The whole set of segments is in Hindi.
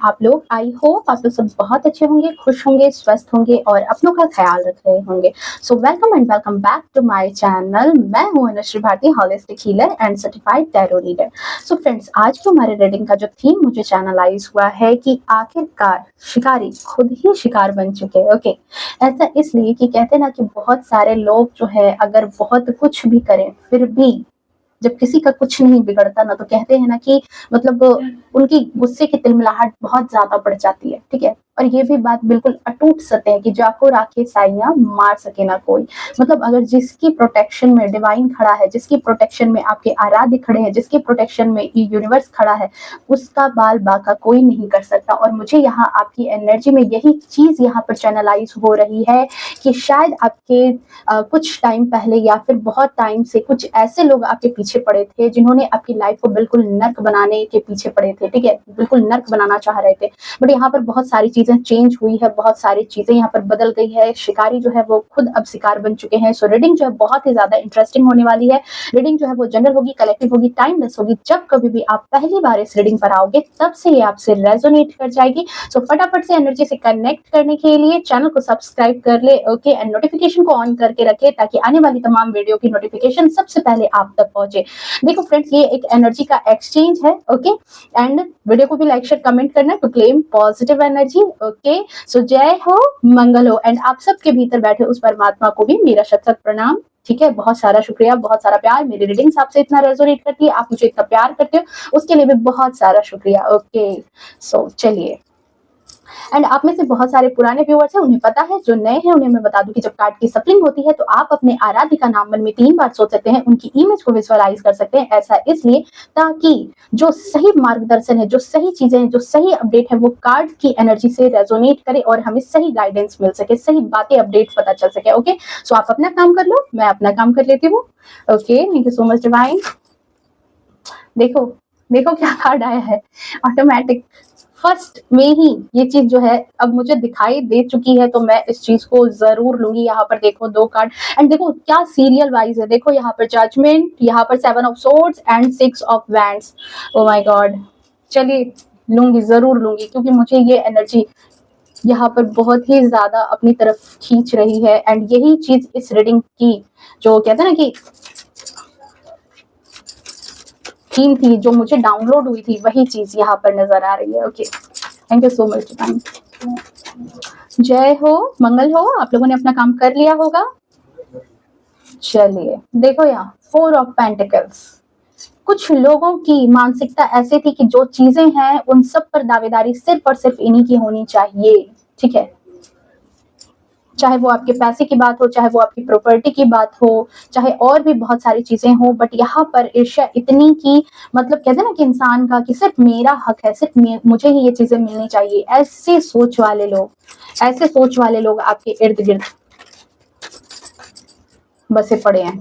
आप लोग? आई होप आप लोग सब बहुत अच्छे होंगे, खुश होंगे, स्वस्थ होंगे और अपनों का ख्याल रख रहे होंगे। So welcome and welcome back to my channel. मैं हूं Anushree Bharti, holistic healer and certified tarot reader. So friends, आज की हमारे रीडिंग का जो थीम मुझे चैनलाइज हुआ है कि आखिरकार शिकारी खुद ही शिकार बन चुके हैं। ओके, ऐसा इसलिए कि कहते हैं ना कि बहुत सारे लोग जो है अगर बहुत कुछ भी करें फिर भी जब किसी का कुछ नहीं बिगड़ता ना, तो कहते हैं ना कि मतलब उनकी गुस्से की तिलमिलाहट बहुत ज्यादा बढ़ जाती है। ठीक है, और ये भी बात बिल्कुल अटूट सत्य है कि जाको राखे साइयां मार सके ना कोई। मतलब अगर जिसकी प्रोटेक्शन में डिवाइन खड़ा है, जिसकी प्रोटेक्शन में आपके आराध्य खड़े हैं, जिसकी प्रोटेक्शन में यूनिवर्स खड़ा है, उसका बाल बाका कोई नहीं कर सकता। और मुझे यहाँ आपकी एनर्जी में यही चीज यहाँ पर चैनलाइज हो रही है कि शायद आपके कुछ टाइम पहले या फिर बहुत टाइम से कुछ ऐसे लोग आपके पीछे पड़े थे जिन्होंने आपकी लाइफ को बिल्कुल नर्क बनाने के पीछे पड़े थे। ठीक है, बिल्कुल नर्क बनाना चाह रहे थे। बट यहाँ पर बहुत सारी चीजें चेंज हुई है, बहुत सारी चीजें यहाँ पर बदल गई है। शिकारी जो है वो खुद अब शिकार बन चुके हैं। सो रीडिंग जो है बहुत ही ज्यादा इंटरेस्टिंग होने वाली है। रीडिंग जो है वो जनरल होगी, कलेक्टिव होगी, टाइमलेस होगी। जब कभी भी आप पहली बार इस रीडिंग पर आओगे तब से ये आपसे रेजोनेट कर जाएगी। सो फटाफट से एनर्जी से कनेक्ट करने के लिए चैनल को सब्सक्राइब कर ले, ओके, एंड नोटिफिकेशन को ऑन करके रखे ताकि आने वाली तमाम वीडियो की नोटिफिकेशन सबसे पहले आप तक पहुंचे। देखो फ्रेंड्स, ये एक एनर्जी का एक्सचेंज है। ओके, एंड वीडियो को भी लाइक शेयर कमेंट करना to claim positive energy. Okay, so जय हो, मंगल हो, एंड आप सबके भीतर बैठे उस परमात्मा को भी मेरा शत शत प्रणाम। ठीक है, बहुत सारा शुक्रिया, बहुत सारा प्यार। मेरी रीडिंग्स आपसे इतना रेजोनेट करती है, आप मुझे इतना प्यार करते हो, उसके लिए भी बहुत सारा शुक्रिया। ओके, सो चलिए। एंड आप में से बहुत सारे पुराने व्यूअर्स हैं, उन्हें पता है। जो नए हैं उन्हें मैं बता दूं कि जब कार्ड की सफलिंग होती है तो आप अपने आराध्य का नाम मन में 3 बार सोच सकते हैं, उनकी इमेज को विजुअलाइज कर सकते हैं। ऐसा इसलिए ताकि जो सही मार्गदर्शन है, जो सही चीजें हैं, जो सही अपडेट है, वो कार्ड की एनर्जी से रेजोनेट करे और हमें सही गाइडेंस मिल सके, सही बातें अपडेट पता चल सके। ओके, सो आप अपना काम कर लो, मैं अपना काम कर लेती हूँ। Okay, thank you so much divine. देखो देखो क्या कार्ड आया है, ऑटोमेटिक फर्स्ट में ही ये चीज जो है अब मुझे दिखाई दे चुकी है, तो मैं इस चीज को जरूर लूंगी। यहाँ पर देखो 2 कार्ड, एंड देखो क्या सीरियल वाइज है। देखो यहाँ पर जजमेंट, यहाँ पर 7 of swords and 6 of wands. Oh my God, चलिए लूंगी, जरूर लूंगी, क्योंकि मुझे ये एनर्जी यहाँ पर बहुत ही ज्यादा अपनी तरफ खींच रही है। एंड यही चीज इस रीडिंग की जो कहते हैं ना कि थीम थी, जो मुझे डाउनलोड हुई थी, वही चीज यहाँ पर नजर आ रही है। Okay, thank you so much divine. जय हो, मंगल हो, आप लोगों ने अपना काम कर लिया होगा। चलिए देखो यहाँ 4 ऑफ पेंटिकल्स। कुछ लोगों की मानसिकता ऐसी थी कि जो चीजें हैं उन सब पर दावेदारी सिर्फ और सिर्फ इन्हीं की होनी चाहिए। ठीक है, चाहे वो आपके पैसे की बात हो, चाहे वो आपकी प्रॉपर्टी की बात हो, चाहे और भी बहुत सारी चीजें हो, बट यहाँ पर ईर्ष्या इतनी की मतलब कहते हैं ना कि इंसान का कि सिर्फ मेरा हक है, सिर्फ मुझे ही ये चीजें मिलनी चाहिए। ऐसे सोच वाले लोग, ऐसे सोच वाले लोग आपके इर्द गिर्द बसे पड़े हैं।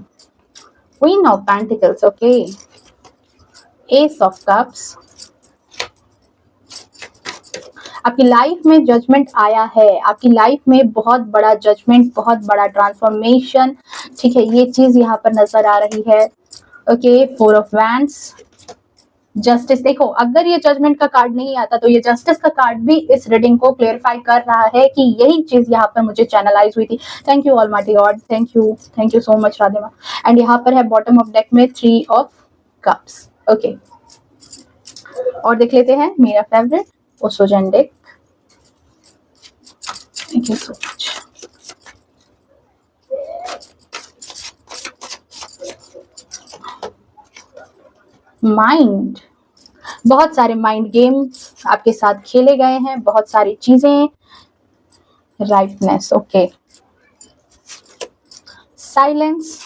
Queen of pentacles, okay, S of cups. आपकी लाइफ में जजमेंट आया है, आपकी लाइफ में बहुत बड़ा जजमेंट, बहुत बड़ा ट्रांसफॉर्मेशन। ठीक है, ये चीज यहाँ पर नजर आ रही है। Okay, 4 of wands, justice. देखो अगर ये जजमेंट का कार्ड नहीं आता तो ये जस्टिस का कार्ड भी इस रीडिंग को क्लियरिफाई कर रहा है कि यही चीज यहाँ पर मुझे चैनलाइज हुई थी। Thank you almighty God, thank you so much राधेमा। And यहाँ पर है बॉटम ऑफ डेक में 3 ऑफ कप्स। ओके, और देख लेते हैं मेरा फेवरेट ओसोजन deck. Thank you so much. Mind, बहुत सारे माइंड गेम्स आपके साथ खेले गए हैं, बहुत सारी चीजें। Rightness, okay, silence,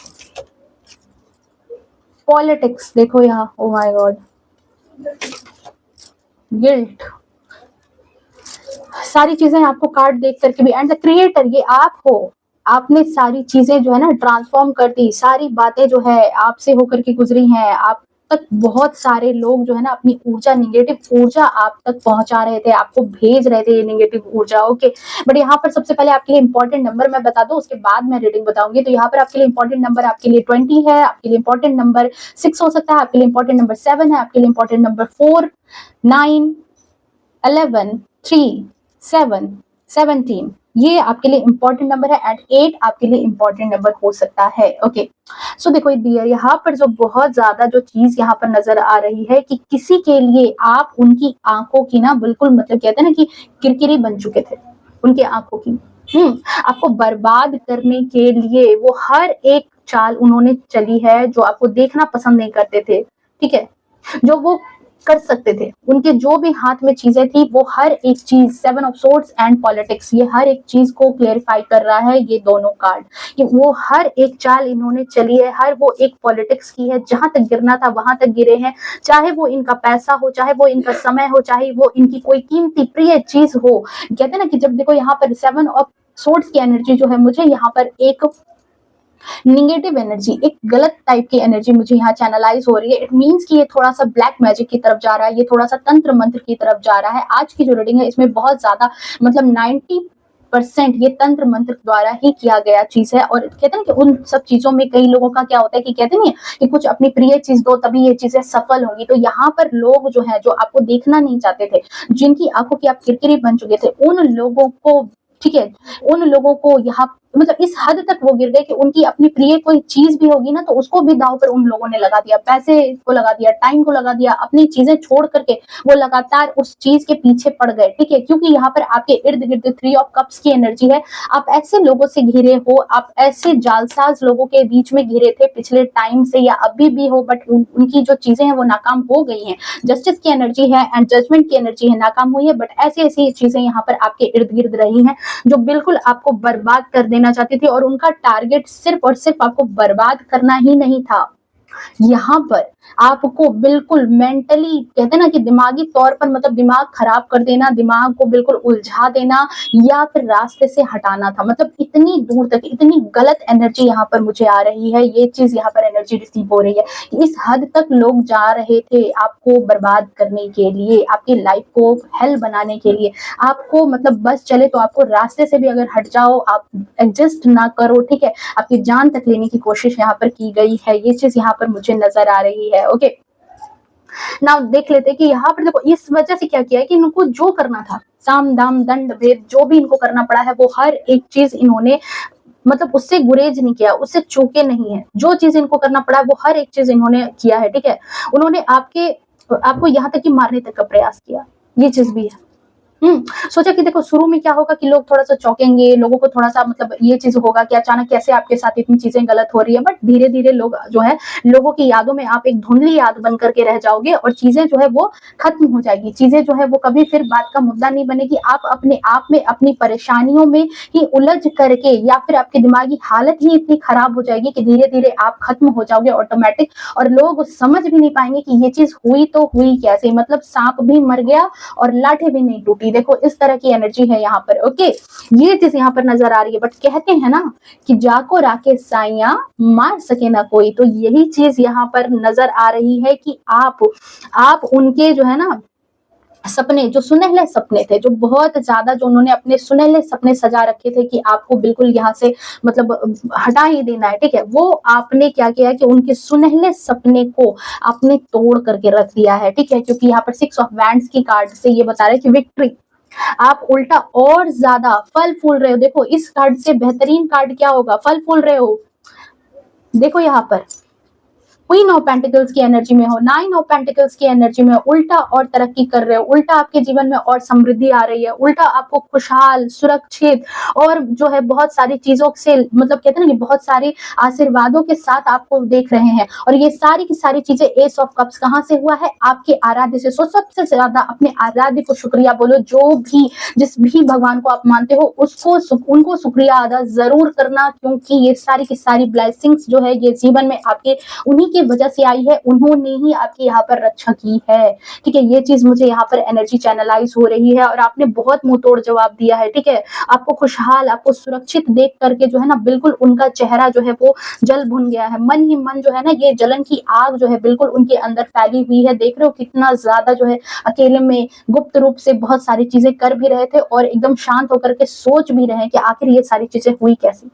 politics. देखो यहाँ, ओ माय गॉड, गिल्ट, सारी चीजें आपको कार्ड देख करके भी। एंड द क्रिएटर, ये आप हो, आपने सारी चीजें जो है ना ट्रांसफॉर्म कर दी, सारी बातें जो है आपसे होकर के गुजरी हैं। आप तक बहुत सारे लोग जो है ना अपनी ऊर्जा, निगेटिव ऊर्जा आप तक पहुंचा रहे थे, आपको भेज रहे थे ये निगेटिव ऊर्जा। ओके, बट यहाँ पर सबसे पहले आपके लिए इंपॉर्टेंट नंबर मैं बता दूं, उसके बाद मैं रीडिंग बताऊंगी। तो यहाँ पर आपके लिए इंपॉर्टेंट नंबर, आपके लिए 20 है, आपके लिए इंपॉर्टेंट नंबर 6 हो सकता है, आपके लिए इंपॉर्टेंट नंबर 7 है, आपके लिए इंपॉर्टेंट नंबर 4, 9, 11, 3, 7, 17 ये आपके लिए इंपॉर्टेंट नंबर है एंड 8 आपके लिए इंपॉर्टेंट नंबर हो सकता है। ओके, सो देखो डियर, यहाँ पर जो बहुत ज्यादा जो चीज यहाँ पर नजर आ रही है कि किसी के लिए आप उनकी आंखों की ना बिल्कुल मतलब कहते हैं ना कि किरकिरी बन चुके थे उनके आंखों की। आपको बर्बाद करने के लिए वो हर एक चाल उन्होंने चली है जो आपको देखना पसंद नहीं करते थे, ठीक है, जो वो कर सकते थे, उनके जो भी हाथ में चीजें थी वो हर एक चीज, 7 ऑफ सोर्ड्स एंड पॉलिटिक्स, ये हर एक चीज को क्लेरिफाई कर रहा है ये दोनों कार्ड, कि वो हर एक चाल इन्होंने चली है, हर वो एक पॉलिटिक्स की है, जहां तक गिरना था वहां तक गिरे हैं, चाहे वो इनका पैसा हो, चाहे वो इनका समय हो, चाहे वो इनकी कोई कीमती प्रिय चीज हो। कहते हैं ना कि जब देखो यहाँ पर 7 ऑफ सोर्ड्स की एनर्जी जो है, मुझे यहाँ पर एक निगेटिव एनर्जी, एक गलत टाइप की एनर्जी मुझे यहाँ चैनलाइज हो रही है। इट मींस कि ये थोड़ा सा ब्लैक मैजिक की तरफ जा रहा है, ये थोड़ा सा तंत्र मंत्र की तरफ जा रहा है। आज की जो रीडिंग है इसमें बहुत ज्यादा मतलब 90% ये तंत्र मंत्र द्वारा ही किया गया चीज है। और कहते हैं कि उन सब चीजों में कई लोगों का क्या होता है कि कहते नहीं है कि कुछ अपनी प्रिय चीज दो तभी ये चीजें सफल होंगी। तो यहाँ पर लोग जो है जो आपको देखना नहीं चाहते थे, जिनकी आंखों की आप किरकिरी बन चुके थे, उन लोगों को, ठीक है, उन लोगों को यहाँ मतलब इस हद तक वो गिर गए कि उनकी अपनी प्रिय कोई चीज भी होगी ना तो उसको भी दांव पर उन लोगों ने लगा दिया, पैसे को लगा दिया, टाइम को लगा दिया, अपनी चीजें छोड़ करके वो लगातार उस चीज के पीछे पड़ गए, ठीक है, क्योंकि यहाँ पर आपके इर्द गिर्द 3 ऑफ कप्स की एनर्जी है। आप ऐसे लोगों से घिरे हो, आप ऐसे जालसाज लोगों के बीच में घिरे थे पिछले टाइम से या अभी भी हो, बट उनकी जो चीजें हैं वो नाकाम हो गई हैं। जस्टिस की एनर्जी है एंड जजमेंट की एनर्जी है, नाकाम हुई है, बट ऐसी ऐसी चीजें यहाँ पर आपके इर्द गिर्द रही हैं जो बिल्कुल आपको बर्बाद कर देना चाहती थी, और उनका टारगेट सिर्फ और सिर्फ आपको बर्बाद करना ही नहीं था। यहाँ पर आपको बिल्कुल मेंटली कहते हैं ना कि दिमागी तौर पर मतलब दिमाग खराब कर देना, दिमाग को बिल्कुल उलझा देना या फिर रास्ते से हटाना था। मतलब इतनी दूर तक इतनी गलत एनर्जी यहाँ पर मुझे आ रही है, ये चीज यहाँ पर एनर्जी रिसीव हो रही है कि इस हद तक लोग जा रहे थे आपको बर्बाद करने के लिए, आपकी लाइफ को हेल बनाने के लिए। आपको मतलब बस चले तो आपको रास्ते से भी अगर हट जाओ, आप एडजस्ट ना करो, ठीक है, आपकी जान तक लेने की कोशिश यहाँ पर की गई है। ये चीज यहाँ पर मुझे नजर आ रही है। ओके, नाउ देख लेते हैं कि यहाँ पर देखो इस वजह से क्या किया है कि इनको जो करना था, साम दाम दंड भेद, जो भी इनको करना पड़ा है वो हर एक चीज इन्होंने मतलब उससे गुरेज नहीं किया, उससे चूके नहीं है। जो चीज इनको करना पड़ा है वो हर एक चीज इन्होंने किया है, ठीक है। उन्होंने आपको यहाँ तक कि मारने तक का प्रयास किया, ये चीज भी है। सोचा कि देखो शुरू में क्या होगा कि लोग थोड़ा सा चौंकेंगे, लोगों को थोड़ा सा मतलब ये चीज होगा कि अचानक कैसे आपके साथ इतनी चीजें गलत हो रही है, बट धीरे धीरे लोग जो है, लोगों की यादों में आप एक धुंधली याद बन करके रह जाओगे और चीजें जो है वो खत्म हो जाएगी। चीजें जो है वो कभी फिर बात का मुद्दा नहीं बनेगी। आप अपने आप में अपनी परेशानियों में ही उलझ करके या फिर आपकी दिमागी हालत ही इतनी खराब हो जाएगी कि धीरे धीरे आप खत्म हो जाओगे ऑटोमेटिक, और लोग समझ भी नहीं पाएंगे कि ये चीज हुई तो हुई कैसे। मतलब सांप भी मर गया और लाठी भी नहीं टूटी। देखो इस तरह की एनर्जी है यहाँ पर। ओके, ये चीज यहाँ पर नजर आ रही है, बट कहते हैं ना कि जाको राके साइया मार सके ना कोई, तो यही चीज यहाँ पर नजर आ रही है कि आप उनके जो है ना सपने, जो सुनहले सपने थे, जो बहुत ज्यादा जो उन्होंने अपने सुनहले सपने सजा रखे थे कि आपको बिल्कुल यहाँ से मतलब हटा ही देना है, ठीक है, वो आपने क्या किया कि उनके सुनहले सपने को आपने तोड़ करके रख दिया है, ठीक है, क्योंकि यहाँ पर 6 ऑफ वैंड्स की कार्ड से ये बता रहा है कि विक्ट्री, आप उल्टा और ज्यादा फल फूल रहे हो। देखो इस कार्ड से बेहतरीन कार्ड क्या होगा, फल फूल रहे हो। देखो यहाँ पर क्वीन ऑफ पेंटिकल्स की एनर्जी में हो, 9 ऑफ पेंटिकल्स की एनर्जी में हो, उल्टा और तरक्की कर रहे हो, उल्टा आपके जीवन में और समृद्धि आ रही है, उल्टा आपको खुशहाल, सुरक्षित और जो है बहुत सारी चीजों से मतलब कहते हैं ना कि बहुत सारे आशीर्वादों के साथ आपको देख रहे हैं। और ये सारी की सारी चीजें एस ऑफ कप्स कहाँ से हुआ है, आपके आराध्य से। सो सबसे ज्यादा अपने आराध्य को शुक्रिया बोलो, जो भी जिस भी भगवान को आप मानते हो उसको उनको शुक्रिया अदा जरूर करना, क्योंकि ये सारी की सारी ब्लेसिंग्स जो है ये जीवन में आपके उन्हीं की वजह से आई है, उन्होंने ही आपकी यहाँ पर रक्षा की है, ठीक है। ये चीज मुझे यहाँ पर एनर्जी चैनलाइज हो रही है और आपने बहुत मुंह तोड़ जवाब दिया है, ठीक है। आपको खुशहाल, आपको सुरक्षित देख करके जो है ना बिल्कुल उनका चेहरा जो है वो जल भुन गया है। मन ही मन जो है ना ये जलन की आग जो है बिल्कुल उनके अंदर फैली हुई है। देख रहे हो कितना ज्यादा जो है अकेले में गुप्त रूप से बहुत सारी चीजें कर भी रहे थे और एकदम शांत होकर के सोच भी रहे हैं कि आखिर ये सारी चीजें हुई कैसे।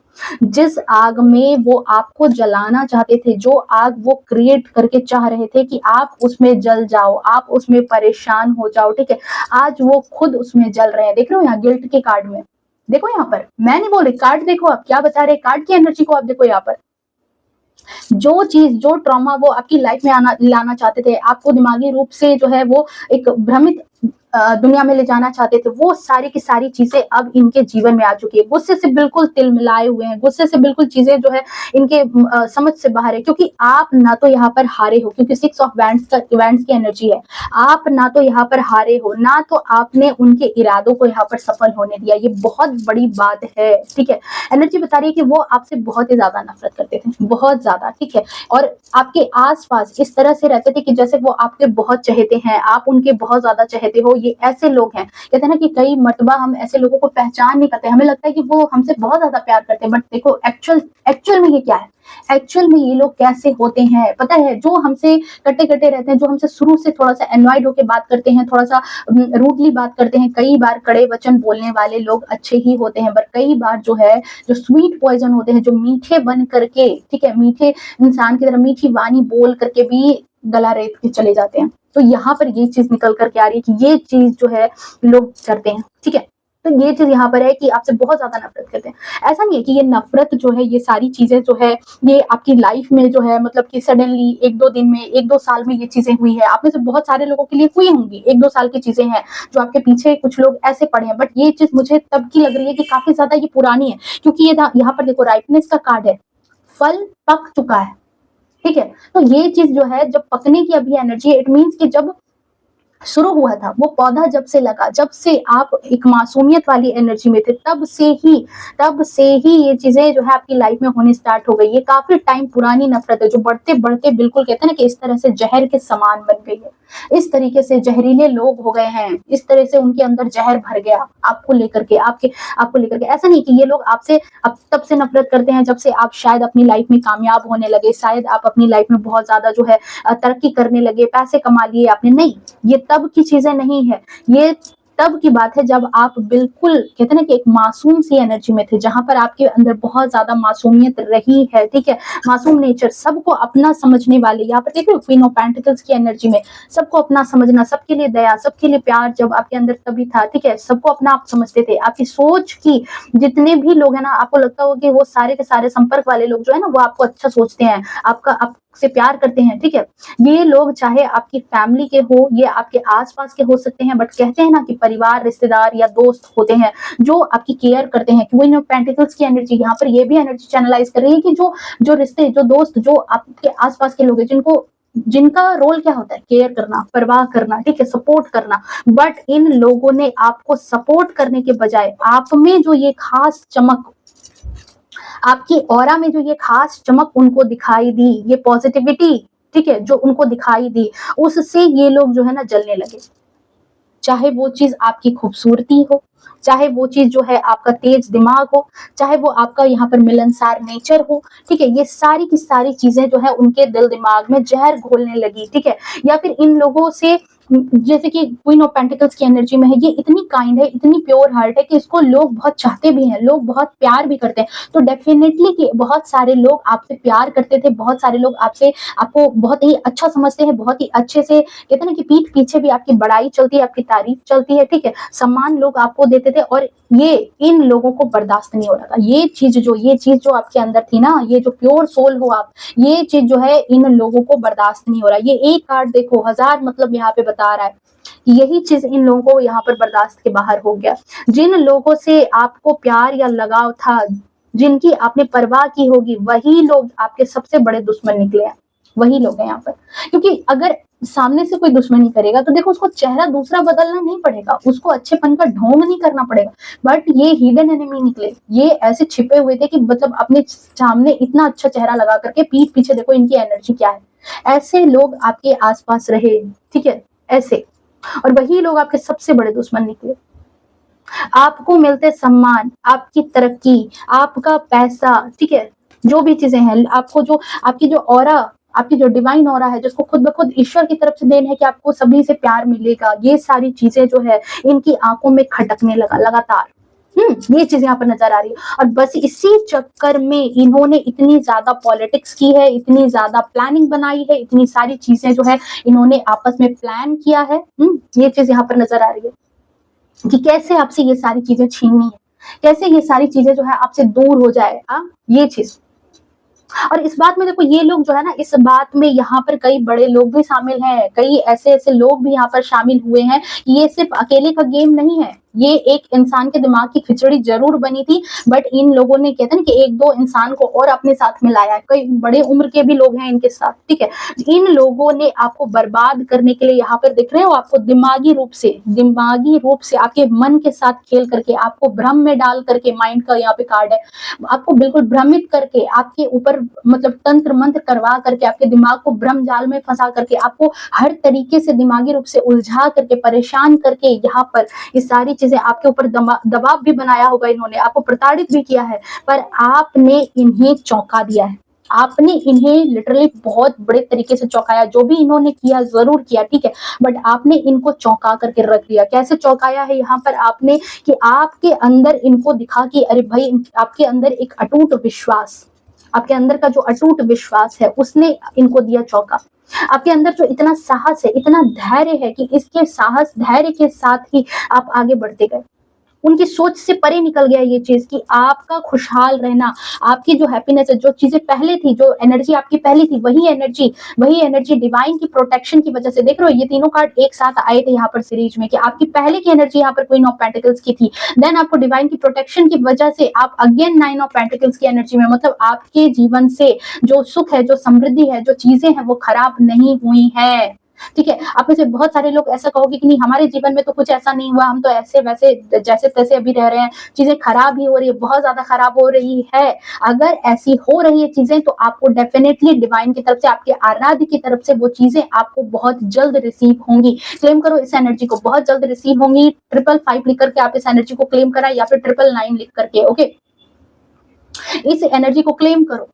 जिस आग में वो आपको जलाना चाहते थे, जो आग वो क्रिएट करके चाह रहे थे कि आप उसमें जल जाओ, आप उसमें परेशान हो जाओ, ठीक है, आज वो खुद उसमें जल रहे हैं। देख रहे हो यहाँ गिल्ट के कार्ड में, देखो यहाँ पर, मैं नहीं बोल रही, कार्ड देखो आप क्या बता रहे, कार्ड की एनर्जी को आप देखो यहाँ पर। जो चीज, जो ट्रॉमा वो आपकी लाइफ में आना लाना चाहते थे, आपको दिमागी रूप से जो है वो एक भ्रमित दुनिया में ले जाना चाहते थे, वो सारी की सारी चीजें अब इनके जीवन में आ चुकी है। गुस्से से बिल्कुल तिल मिलाए हुए हैं, गुस्से से बिल्कुल चीजें जो है इनके समझ से बाहर है, क्योंकि आप ना तो यहाँ पर हारे हो, क्योंकि 6 ऑफ वैंड्स की एनर्जी है। आप ना तो यहाँ पर हारे हो, ना तो आपने उनके इरादों को यहाँ पर सफल होने दिया। ये बहुत बड़ी बात है, ठीक है। एनर्जी बता रही है कि वो आपसे बहुत ही ज्यादा नफरत करते थे, बहुत ज्यादा, ठीक है, और आपके आसपास इस तरह से रहते थे कि जैसे वो आपके बहुत चहेते हैं, आप उनके बहुत ज्यादा चहेते हो। ये ऐसे लोग हैं, कहते हैं ना कि कई मर्तबा हम ऐसे लोगों को पहचान नहीं करते, हमें लगता है कि वो हमसे बहुत ज्यादा प्यार करते हैं, बट देखो एक्चुअल में ये क्या है, एक्चुअल में ये लोग कैसे होते हैं पता है। जो हमसे कटे कटे रहते हैं, जो हमसे शुरू से थोड़ा सा एनॉयड होकर बात करते हैं, थोड़ा सा रूडली बात करते हैं, कई बार कड़े वचन बोलने वाले लोग अच्छे ही होते हैं, पर कई बार जो है जो स्वीट पॉइजन होते हैं, जो मीठे बन करके, ठीक है, मीठे इंसान की तरह मीठी वाणी बोल करके भी गला रेत के चले जाते हैं। तो यहाँ पर ये चीज निकल करके आ रही है कि ये चीज जो है लोग करते हैं, ठीक है। तो ये चीज यहाँ पर है कि आपसे बहुत ज्यादा नफरत करते हैं। ऐसा नहीं है कि ये नफरत जो है, ये सारी चीजें जो है ये आपकी लाइफ में जो है मतलब कि सडनली 1-2 दिन में, 1-2 साल में ये चीजें हुई है। आप में से बहुत सारे लोगों के लिए हुई होंगी, 1-2 साल की चीजें हैं जो आपके पीछे कुछ लोग ऐसे पड़े हैं, बट ये चीज मुझे तब की लग रही है कि काफी ज्यादा ये पुरानी है, क्योंकि ये यहाँ पर देखो राइटनेस का कार्ड है, फल पक चुका है, ठीक है। तो ये चीज जो है जब पकने की अभी एनर्जी है, इट मीन्स कि जब शुरू हुआ था वो पौधा, जब से लगा, जब से आप एक मासूमियत वाली एनर्जी में थे, तब से ही ये चीजें जो है आपकी लाइफ में होनी स्टार्ट हो गई। ये काफी टाइम पुरानी नफरत है जो बढ़ते बढ़ते बिल्कुल कहते हैं ना कि इस तरह से जहर के समान बन गई है। इस तरीके से जहरीले लोग हो गए हैं, इस तरह से उनके अंदर जहर भर गया आपको लेकर के, आपको लेकर के। ऐसा नहीं कि ये लोग आपसे अब तब से नफरत करते हैं जब से आप शायद अपनी लाइफ में कामयाब होने लगे, शायद आप अपनी लाइफ में बहुत ज्यादा जो है तरक्की करने लगे, पैसे कमा लिए आपने, नहीं, ये तब की चीजें नहीं है। ये तब की बात है जब आप बिल्कुल कहते हैं ना कि एक मासूम सी एनर्जी में थे, जहां पर आपके अंदर बहुत ज्यादा मासूमियत रही है, ठीक है, मासूम नेचर, सबको अपना समझने वाले। यहाँ पर देखो क्वीन ऑफ पेंटिकल्स की एनर्जी में सबको अपना समझना, सबके लिए दया, सबके लिए प्यार जब आपके अंदर तभी था, ठीक है, सबको अपना आप समझते थे। आपकी सोच की जितने भी लोग हैं ना, आपको लगता होगा कि वो सारे के सारे संपर्क वाले लोग जो है ना वो आपको अच्छा सोचते हैं, आपसे प्यार करते हैं, ठीक है। ये लोग चाहे आपकी फैमिली के हो, ये आपके आसपास के हो सकते हैं, बट कहते हैं ना कि परिवार, रिश्तेदार या दोस्त होते हैं जो आपकी केयर करते हैं। क्वीन ऑफ पेंटिकल्स की एनर्जी यहाँ पर ये भी एनर्जी चैनलाइज कर रही है कि जो रिश्ते, जो दोस्त, जो आपके आसपास के लोग हैं, जिनका रोल क्या होता है, केयर करना, परवाह करना, ठीक है, सपोर्ट करना, बट इन लोगों ने आपको सपोर्ट करने के बजाय आप में जो ये खास चमक, आपकी ऑरा में जो ये खास चमक उनको दिखाई दी, ये पॉजिटिविटी, ठीक है, जो उनको दिखाई दी, उससे ये लोग जो है ना जलने लगे। चाहे वो चीज आपकी खूबसूरती हो, चाहे वो चीज जो है आपका तेज दिमाग हो, चाहे वो आपका यहाँ पर मिलनसार नेचर हो, ठीक है, ये सारी की सारी चीजें जो है उनके दिल दिमाग में जहर घोलने लगी, ठीक है। या फिर इन लोगों से, जैसे कि क्वीन ऑफ पेंटिकल्स की एनर्जी में है, ये इतनी काइंड है, इतनी प्योर हार्ट है कि इसको लोग बहुत चाहते भी हैं, लोग बहुत प्यार भी करते हैं। तो डेफिनेटली कि बहुत सारे लोग आपसे प्यार करते थे, बहुत सारे लोग आपको बहुत ही अच्छा समझते हैं, बहुत ही अच्छे से कहते हैं ना कि पीठ पीछे भी आपकी बड़ाई चलती है, आपकी तारीफ चलती है, ठीक है, सम्मान लोग आपको देते थे, और ये इन लोगों को बर्दाश्त नहीं हो रहा था। ये चीज जो आपके अंदर थी ना, ये जो प्योर सोल हो आप, ये चीज जो है इन लोगों को बर्दाश्त नहीं हो रहा। ये एक कार्ड देखो, 1000 मतलब यहाँ पे बता रहा है, यही चीज इन लोगों को यहाँ पर बर्दाश्त के बाहर हो गया। जिन लोगों से आपको प्यार या लगाव था, जिनकी आपने परवाह की होगी, वही लोग आपके सबसे बड़े दुश्मन निकले हैं, वही लोग हैं यहाँ पर। क्योंकि अगर सामने से कोई दुश्मनी करेगा तो देखो उसको चेहरा दूसरा बदलना नहीं पड़ेगा, उसको अच्छेपन का ढोंग नहीं करना पड़ेगा, बट ये हिडन एनिमी निकले, ये ऐसे छिपे हुए थे कि मतलब अपने सामने इतना अच्छा चेहरा लगा करके पीठ पीछे देखो इनकी एनर्जी क्या है। ऐसे लोग आपके आसपास रहे, ठीक है, ऐसे, और वही लोग आपके सबसे बड़े दुश्मन निकले। आपको मिलते सम्मान, आपकी तरक्की, आपका पैसा, ठीक है, जो भी चीजें हैं, आपको जो आपकी जो ऑरा, आपकी जो डिवाइन ऑरा है, जिसको खुद ब खुद ईश्वर की तरफ से देन है कि आपको सभी से प्यार मिलेगा, ये सारी चीजें जो है इनकी आंखों में खटकने लगा लगातार। ये चीज यहाँ पर नजर आ रही है। और बस इसी चक्कर में इन्होंने इतनी ज्यादा पॉलिटिक्स की है, इतनी ज्यादा प्लानिंग बनाई है, इतनी सारी चीजें जो है इन्होंने आपस में प्लान किया है। ये चीज यहाँ पर नजर आ रही है कि कैसे आपसे ये सारी चीजें छीननी है, कैसे ये सारी चीजें जो है आपसे दूर हो जाए। ये चीज। और इस बात में देखो, ये लोग जो है ना, इस बात में यहाँ पर कई बड़े लोग भी शामिल हैं, कई ऐसे ऐसे लोग भी यहाँ पर शामिल हुए हैं। ये सिर्फ अकेले का गेम नहीं है, ये एक इंसान के दिमाग की खिचड़ी जरूर बनी थी, बट इन लोगों ने, कहते हैं कि एक दो इंसान को और अपने साथ मिलाया है, कई बड़े उम्र के भी लोग हैं इनके साथ, ठीक है। इन लोगों ने आपको बर्बाद करने के लिए यहाँ पर दिख रहे हो, आपको दिमागी रूप से आपके मन के साथ खेल करके, आपको भ्रम में डाल करके, माइंड का यहाँ पे कार्ड है, आपको बिल्कुल भ्रमित करके, आपके ऊपर मतलब तंत्र मंत्र करवा करके, आपके दिमाग को भ्रम जाल में फंसा करके, आपको हर तरीके से दिमागी रूप से उलझा करके, परेशान करके, यहाँ पर ये सारी चीजें आपके ऊपर दबाव भी बनाया होगा, इन्होंने आपको प्रताड़ित भी किया है, पर आपने इन्हें चौंका दिया है। आपने इन्हें लिटरली बहुत बड़े तरीके से चौंकाया। जो भी इन्होंने किया जरूर किया, ठीक है, बट आपने इनको चौंका करके रख दिया। कैसे चौंकाया है यहाँ पर आपने, कि आपके अंदर इनको दिखा कि अरे भाई, आपके अंदर एक अटूट विश्वास, आपके अंदर का जो अटूट विश्वास है उसने इनको दिया चौका। आपके अंदर जो इतना साहस है, इतना धैर्य है कि इसके साहस धैर्य के साथ ही आप आगे बढ़ते गए। उनकी सोच से परे निकल गया ये चीज कि आपका खुशहाल रहना, आपकी जो हैप्पीनेस है, जो चीजें पहले थी, जो एनर्जी आपकी पहले थी, वही एनर्जी डिवाइन की प्रोटेक्शन की वजह से, देख रहे हो ये तीनों कार्ड एक साथ आए थे यहाँ पर सीरीज में, कि आपकी पहले की एनर्जी यहाँ पर क्वीन ऑफ पेंटिकल्स की थी, देन आपको डिवाइन की प्रोटेक्शन की वजह से आप अगेन नाइन ऑफ पेंटिकल्स की एनर्जी में, मतलब आपके जीवन से जो सुख है, जो समृद्धि है, जो चीजें हैं वो खराब नहीं हुई है, ठीक है। आप में से बहुत सारे लोग ऐसा कहोगे कि नहीं, हमारे जीवन में तो कुछ ऐसा नहीं हुआ, हम तो ऐसे वैसे जैसे तैसे अभी रह रहे हैं, चीजें खराब ही हो रही है, बहुत ज्यादा खराब हो रही है। अगर ऐसी हो रही है चीजें, तो आपको डेफिनेटली डिवाइन की तरफ से, आपके आराध्य की तरफ से वो चीजें आपको बहुत जल्द रिसीव होंगी। क्लेम करो इस एनर्जी को, बहुत जल्द रिसीव होंगी। 555 लिख करके आप इस एनर्जी को क्लेम करा, या फिर 999 लिख करके, ओके। इस एनर्जी को क्लेम करो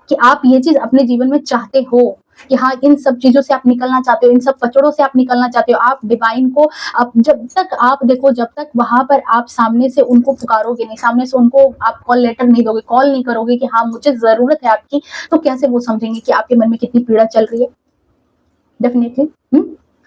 कि आप ये चीज अपने जीवन में चाहते हो, कि हाँ, इन सब चीजों से आप निकलना चाहते हो, इन सब कचड़ों से आप निकलना चाहते हो। आप डिवाइन को, आप जब तक आप देखो, जब तक वहां पर आप सामने से उनको पुकारोगे नहीं, सामने से उनको आप कॉल लेटर नहीं दोगे, कॉल नहीं करोगे कि हाँ मुझे जरूरत है आपकी, तो कैसे वो समझेंगे कि आपके मन में कितनी पीड़ा चल रही है। डेफिनेटली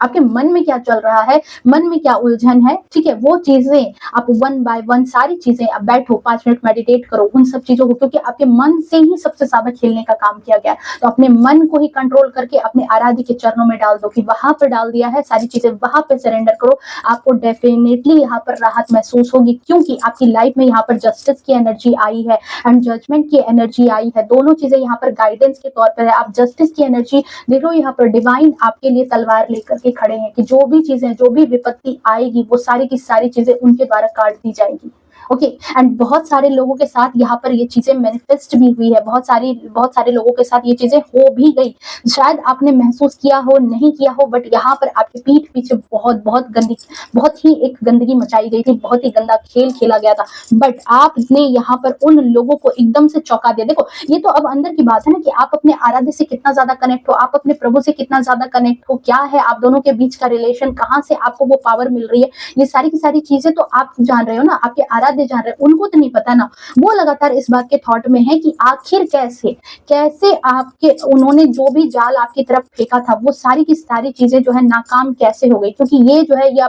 आपके मन में क्या चल रहा है, मन में क्या उलझन है, ठीक है, वो चीजें आप वन बाय वन, सारी चीजें आप बैठो, 5 मिनट मेडिटेट करो उन सब चीजों को, क्योंकि आपके मन से ही सबसे ज्यादा खेलने का काम किया गया है। तो अपने मन को ही कंट्रोल करके अपने आराध्य के चरणों में डाल दो, कि वहां पर डाल दिया है, सारी चीजें वहां पर सरेंडर करो। आपको डेफिनेटली यहाँ पर राहत महसूस होगी, क्योंकि आपकी लाइफ में यहाँ पर जस्टिस की एनर्जी आई है एंड जजमेंट की एनर्जी आई है। दोनों चीजें यहाँ पर गाइडेंस के तौर पर है। आप जस्टिस की एनर्जी देख लो, यहाँ पर डिवाइन आपके लिए तलवार लेकर के खड़े हैं, कि जो भी चीजें, जो भी विपत्ति आएगी, वो सारी की सारी चीजें उनके द्वारा काट दी जाएगी, ओके। एंड बहुत सारे लोगों के साथ यहाँ पर ये चीजें मैनिफेस्ट भी हुई है, बहुत सारे लोगों के साथ ये चीजें हो भी गई। शायद आपने महसूस किया हो, नहीं किया हो, बट यहाँ पर आपके पीठ पीछे बहुत ही एक गंदगी मचाई गई थी, बहुत ही गंदा खेल खेला गया था, बट आपने यहाँ पर उन लोगों को एकदम से चौंका दिया। देखो, ये तो अब अंदर की बात है ना, कि आप अपने आराध्य से कितना ज्यादा कनेक्ट हो, आप अपने प्रभु से कितना ज्यादा कनेक्ट हो, क्या है आप दोनों के बीच का रिलेशन, कहाँ से आपको वो पावर मिल रही है, ये सारी की सारी चीजें तो आप जान रहे हो ना, आपके आराध्य जान रहे, उनको तो नहीं पता ना। वो लगातार इस बात के थॉट में है कि आखिर कैसे आपके, उन्होंने जो भी जाल आपकी तरफ फेंका था, वो सारी की सारी चीजें जो है नाकाम कैसे हो गई। क्योंकि ये जो है, ये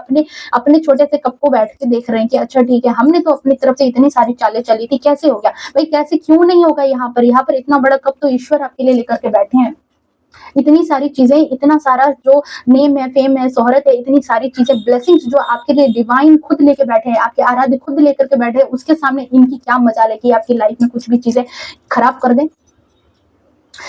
अपने छोटे से कप को बैठ के देख रहे हैं कि अच्छा ठीक है, हमने तो अपनी तरफ से इतनी सारी चालें चली थी, कैसे हो गया भाई, कैसे क्यों नहीं होगा। यहाँ पर इतना बड़ा कप तो ईश्वर आपके लिए लेकर के बैठे हैं, इतनी सारी चीजें, इतना सारा जो नेम है, फेम है, शोहरत है, इतनी सारी चीजें, ब्लेसिंग्स जो आपके लिए डिवाइन खुद लेके बैठे हैं, आपके आराध्य खुद लेकर के बैठे हैं, उसके सामने इनकी क्या मजाल है कि आपकी लाइफ में कुछ भी चीजें खराब कर दें।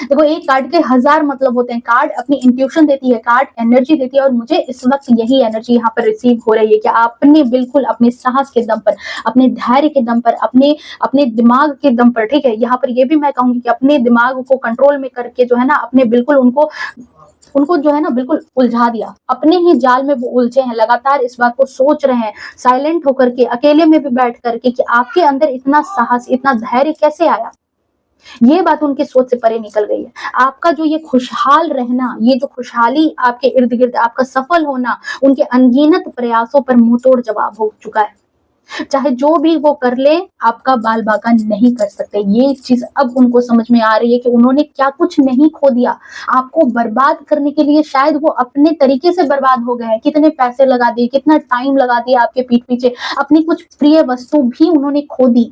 देखो, एक कार्ड के 1000 मतलब होते हैं। कार्ड अपनी इंट्यूशन देती है, कार्ड एनर्जी देती है, और मुझे इस वक्त यही एनर्जी यहाँ पर रिसीव हो रही है कि आपने बिल्कुल अपने साहस के दम पर, अपने धैर्य के दम पर, अपने दिमाग के दम पर, ठीक है, यहाँ पर ये भी मैं कहूंगी कि अपने दिमाग को कंट्रोल में करके जो है ना, अपने बिल्कुल उनको जो है ना बिल्कुल उलझा दिया, अपने ही जाल में वो उलझे हैं, लगातार इस बात को सोच रहे हैं, साइलेंट होकर के, अकेले में भी बैठ करके, कि आपके अंदर इतना साहस, इतना धैर्य कैसे आया। ये बात उनकी सोच से परे निकल गई है। आपका जो ये खुशहाल रहना, ये जो खुशहाली आपके इर्द गिर्द, आपका सफल होना, उनके अनगिनत प्रयासों पर मुंहतोड़ जवाब हो चुका है। चाहे जो भी वो कर ले, आपका बाल बाका नहीं कर सकते। ये चीज अब उनको समझ में आ रही है कि उन्होंने क्या कुछ नहीं खो दिया। आपको बर्बाद करने के लिए शायद वो अपने तरीके से बर्बाद हो गए हैं, कितने पैसे लगा दिए, कितना टाइम लगा दिया आपके पीठ पीछे, अपनी कुछ प्रिय वस्तु भी उन्होंने खो दी।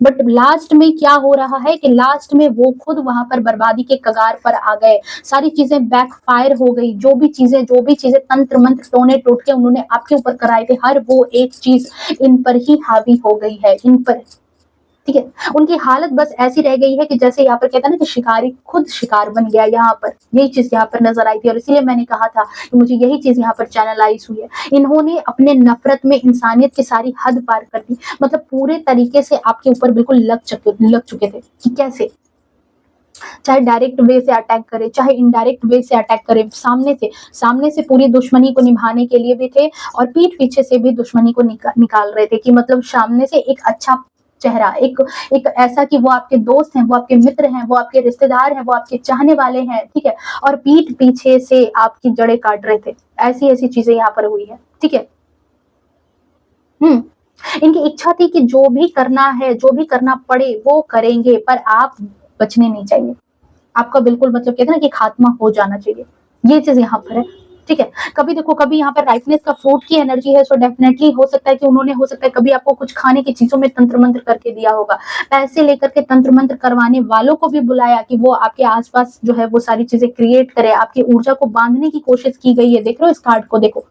बट लास्ट में क्या हो रहा है कि लास्ट में वो खुद वहां पर बर्बादी के कगार पर आ गए। सारी चीजें बैकफायर हो गई। जो भी चीजें तंत्र मंत्र टोने टोटके उन्होंने आपके ऊपर कराए थे, हर वो एक चीज इन पर ही हावी हो गई है, इन पर। ठीक है, उनकी हालत बस ऐसी रह गई है कि जैसे यहाँ पर कहता है ना कि शिकारी खुद शिकार बन गया। यहाँ पर यही चीज यहाँ पर नजर आई थी, और इसीलिए मैंने कहा था कि मुझे यही चीज यहाँ पर चैनलाइज हुई है। इन्होंने अपने नफरत में इंसानियत की सारी हद पार कर दी। मतलब पूरे तरीके से आपके ऊपर बिल्कुल लग चुके थे कि कैसे, चाहे डायरेक्ट वे से अटैक करे, चाहे इनडायरेक्ट वे से अटैक करे, सामने से पूरी दुश्मनी को निभाने के लिए भी थे, और पीठ पीछे से भी दुश्मनी को निकाल रहे थे। कि मतलब सामने से एक अच्छा चेहरा, एक ऐसा कि वो आपके दोस्त हैं, वो आपके मित्र हैं, वो आपके रिश्तेदार हैं, वो आपके चाहने वाले हैं, ठीक है, और पीठ पीछे से आपकी जड़ें काट रहे थे। ऐसी ऐसी चीजें यहाँ पर हुई है। ठीक है, इनकी इच्छा थी कि जो भी करना है, जो भी करना पड़े वो करेंगे, पर आप बचने नहीं चाहिए। आपका बिल्कुल मतलब कहते हैं ना कि खात्मा हो जाना चाहिए। ये चीज यहाँ पर है। ठीक है, कभी देखो, कभी यहाँ पर राइटनेस का फ्रूट की एनर्जी है, सो डेफिनेटली हो सकता है कि उन्होंने, हो सकता है कभी आपको कुछ खाने की चीजों में तंत्र मंत्र करके दिया होगा। पैसे लेकर के तंत्र मंत्र करवाने वालों को भी बुलाया कि वो आपके आसपास जो है वो सारी चीजें क्रिएट करे। आपकी ऊर्जा को बांधने की कोशिश की गई है। देख रहे हो इस कार्ड को, देखो,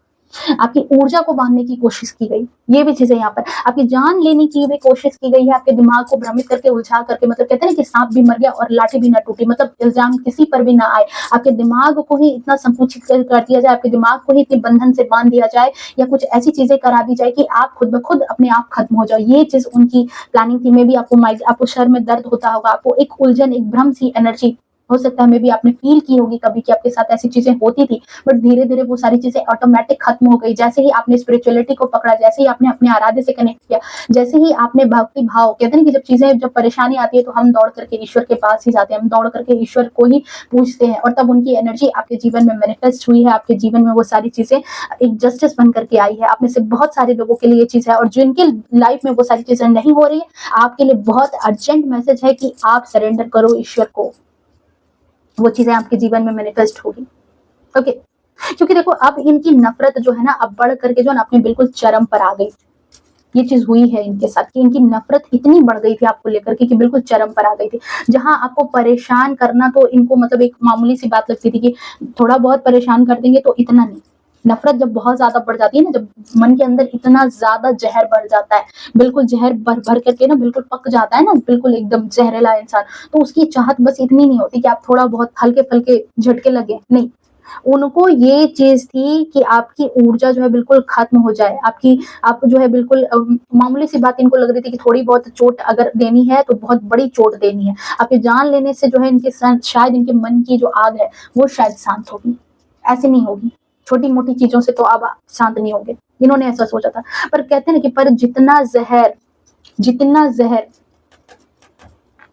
आपकी ऊर्जा को बांधने की कोशिश की गई। ये भी चीजें यहाँ पर, आपकी जान लेने की भी कोशिश की गई है। आपके दिमाग को भ्रमित करके, उलझा करके, मतलब कहते हैं ना कि सांप भी मर गया और लाठी भी ना टूटी। मतलब इल्जाम किसी पर भी ना आए। आपके दिमाग को ही इतना संकुचित कर दिया जाए, आपके दिमाग को ही इतने बंधन से बांध दिया जाए, या कुछ ऐसी चीजें करा दी जाए कि आप खुद ब खुद अपने आप खत्म हो जाओ। ये चीज उनकी प्लानिंग थी। में भी आपको सर में दर्द होता होगा, आपको एक उलझन, एक भ्रम सी एनर्जी हो सकता है, मे बी आपने फील की होगी कभी कि आपके साथ ऐसी चीजें होती थी, बट धीरे धीरे वो सारी चीजें ऑटोमेटिक खत्म हो गई। जैसे ही आपने स्पिरिचुअलिटी को पकड़ा, जैसे ही आपने अपने आराध्य से कनेक्ट किया, जैसे ही आपने भक्ति भाव, कहते हैं कि जब परेशानी आती है तो हम दौड़ करके ईश्वर के पास ही जाते हैं, हम दौड़ करके ईश्वर को ही पूछते हैं, और तब उनकी एनर्जी आपके जीवन में मैनिफेस्ट हुई है। आपके जीवन में वो सारी चीजें एक जस्टिस बन करके आई है। आप में से बहुत सारे लोगों के लिए ये चीज है, और जिनके लाइफ में वो सारी चीजें नहीं हो रही है, आपके लिए बहुत अर्जेंट मैसेज है कि आप सरेंडर करो ईश्वर को। वो चीजें आपके जीवन में मैनिफेस्ट होगी। ओके, क्योंकि देखो अब इनकी नफरत जो है ना, अब बढ़ करके जो है ना अपने बिल्कुल चरम पर आ गई। ये चीज हुई है इनके साथ कि इनकी नफरत इतनी बढ़ गई थी आपको लेकर के कि बिल्कुल चरम पर आ गई थी। जहां आपको परेशान करना तो इनको मतलब एक मामूली सी बात लगती थी कि थोड़ा बहुत परेशान कर देंगे, तो इतना नहीं। नफरत जब बहुत ज्यादा बढ़ जाती है ना, जब मन के अंदर इतना ज्यादा जहर बढ़ जाता है, बिल्कुल जहर भर भर करके ना बिल्कुल पक जाता है ना, बिल्कुल एकदम जहरीला इंसान, तो उसकी चाहत बस इतनी नहीं होती कि आप थोड़ा बहुत हल्के फुल्के झटके लगे, नहीं। उनको ये चीज थी कि आपकी ऊर्जा जो है बिल्कुल खत्म हो जाए। आप जो है बिल्कुल मामूली सी बात इनको लग रही थी कि थोड़ी बहुत चोट अगर देनी है तो बहुत बड़ी चोट देनी है। आपकी जान लेने से जो है इनके शायद इनके मन की जो आग है वो शायद शांत होगी। ऐसे नहीं होगी, छोटी मोटी चीजों से तो आप शांत नहीं होंगे। इन्होंने ऐसा सोचा था, पर कहते हैं ना कि पर जितना जहर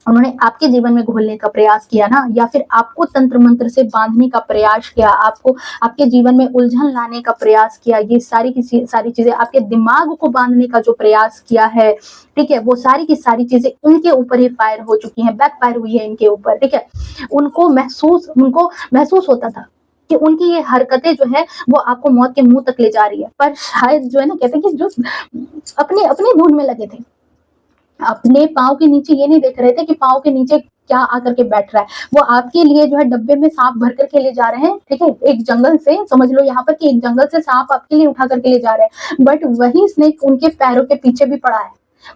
उन्होंने आपके जीवन में घोलने का प्रयास किया ना, या फिर आपको तंत्र मंत्र से बांधने का प्रयास किया, आपको आपके जीवन में उलझन लाने का प्रयास किया, ये सारी की सारी चीजें आपके दिमाग को बांधने का जो प्रयास किया है, ठीक है, वो सारी की सारी चीजें इनके ऊपर ही फायर हो चुकी हैं, बैक फायर हुई है इनके ऊपर। ठीक है, उनको महसूस होता था कि उनकी ये हरकतें जो है वो आपको मौत के मुंह तक ले जा रही है, पर शायद जो है ना, कहते हैं कि जो अपने अपने धुन में लगे थे, अपने पाँव के नीचे ये नहीं देख रहे थे कि पाँव के नीचे क्या आकर के बैठ रहा है। वो आपके लिए जो है डब्बे में सांप भर करके ले जा रहे हैं। ठीक है, एक जंगल से, समझ लो यहाँ पर कि एक जंगल से सांप आपके लिए उठा करके ले जा रहे हैं, बट वही स्नेक उनके पैरों के पीछे भी पड़ा है,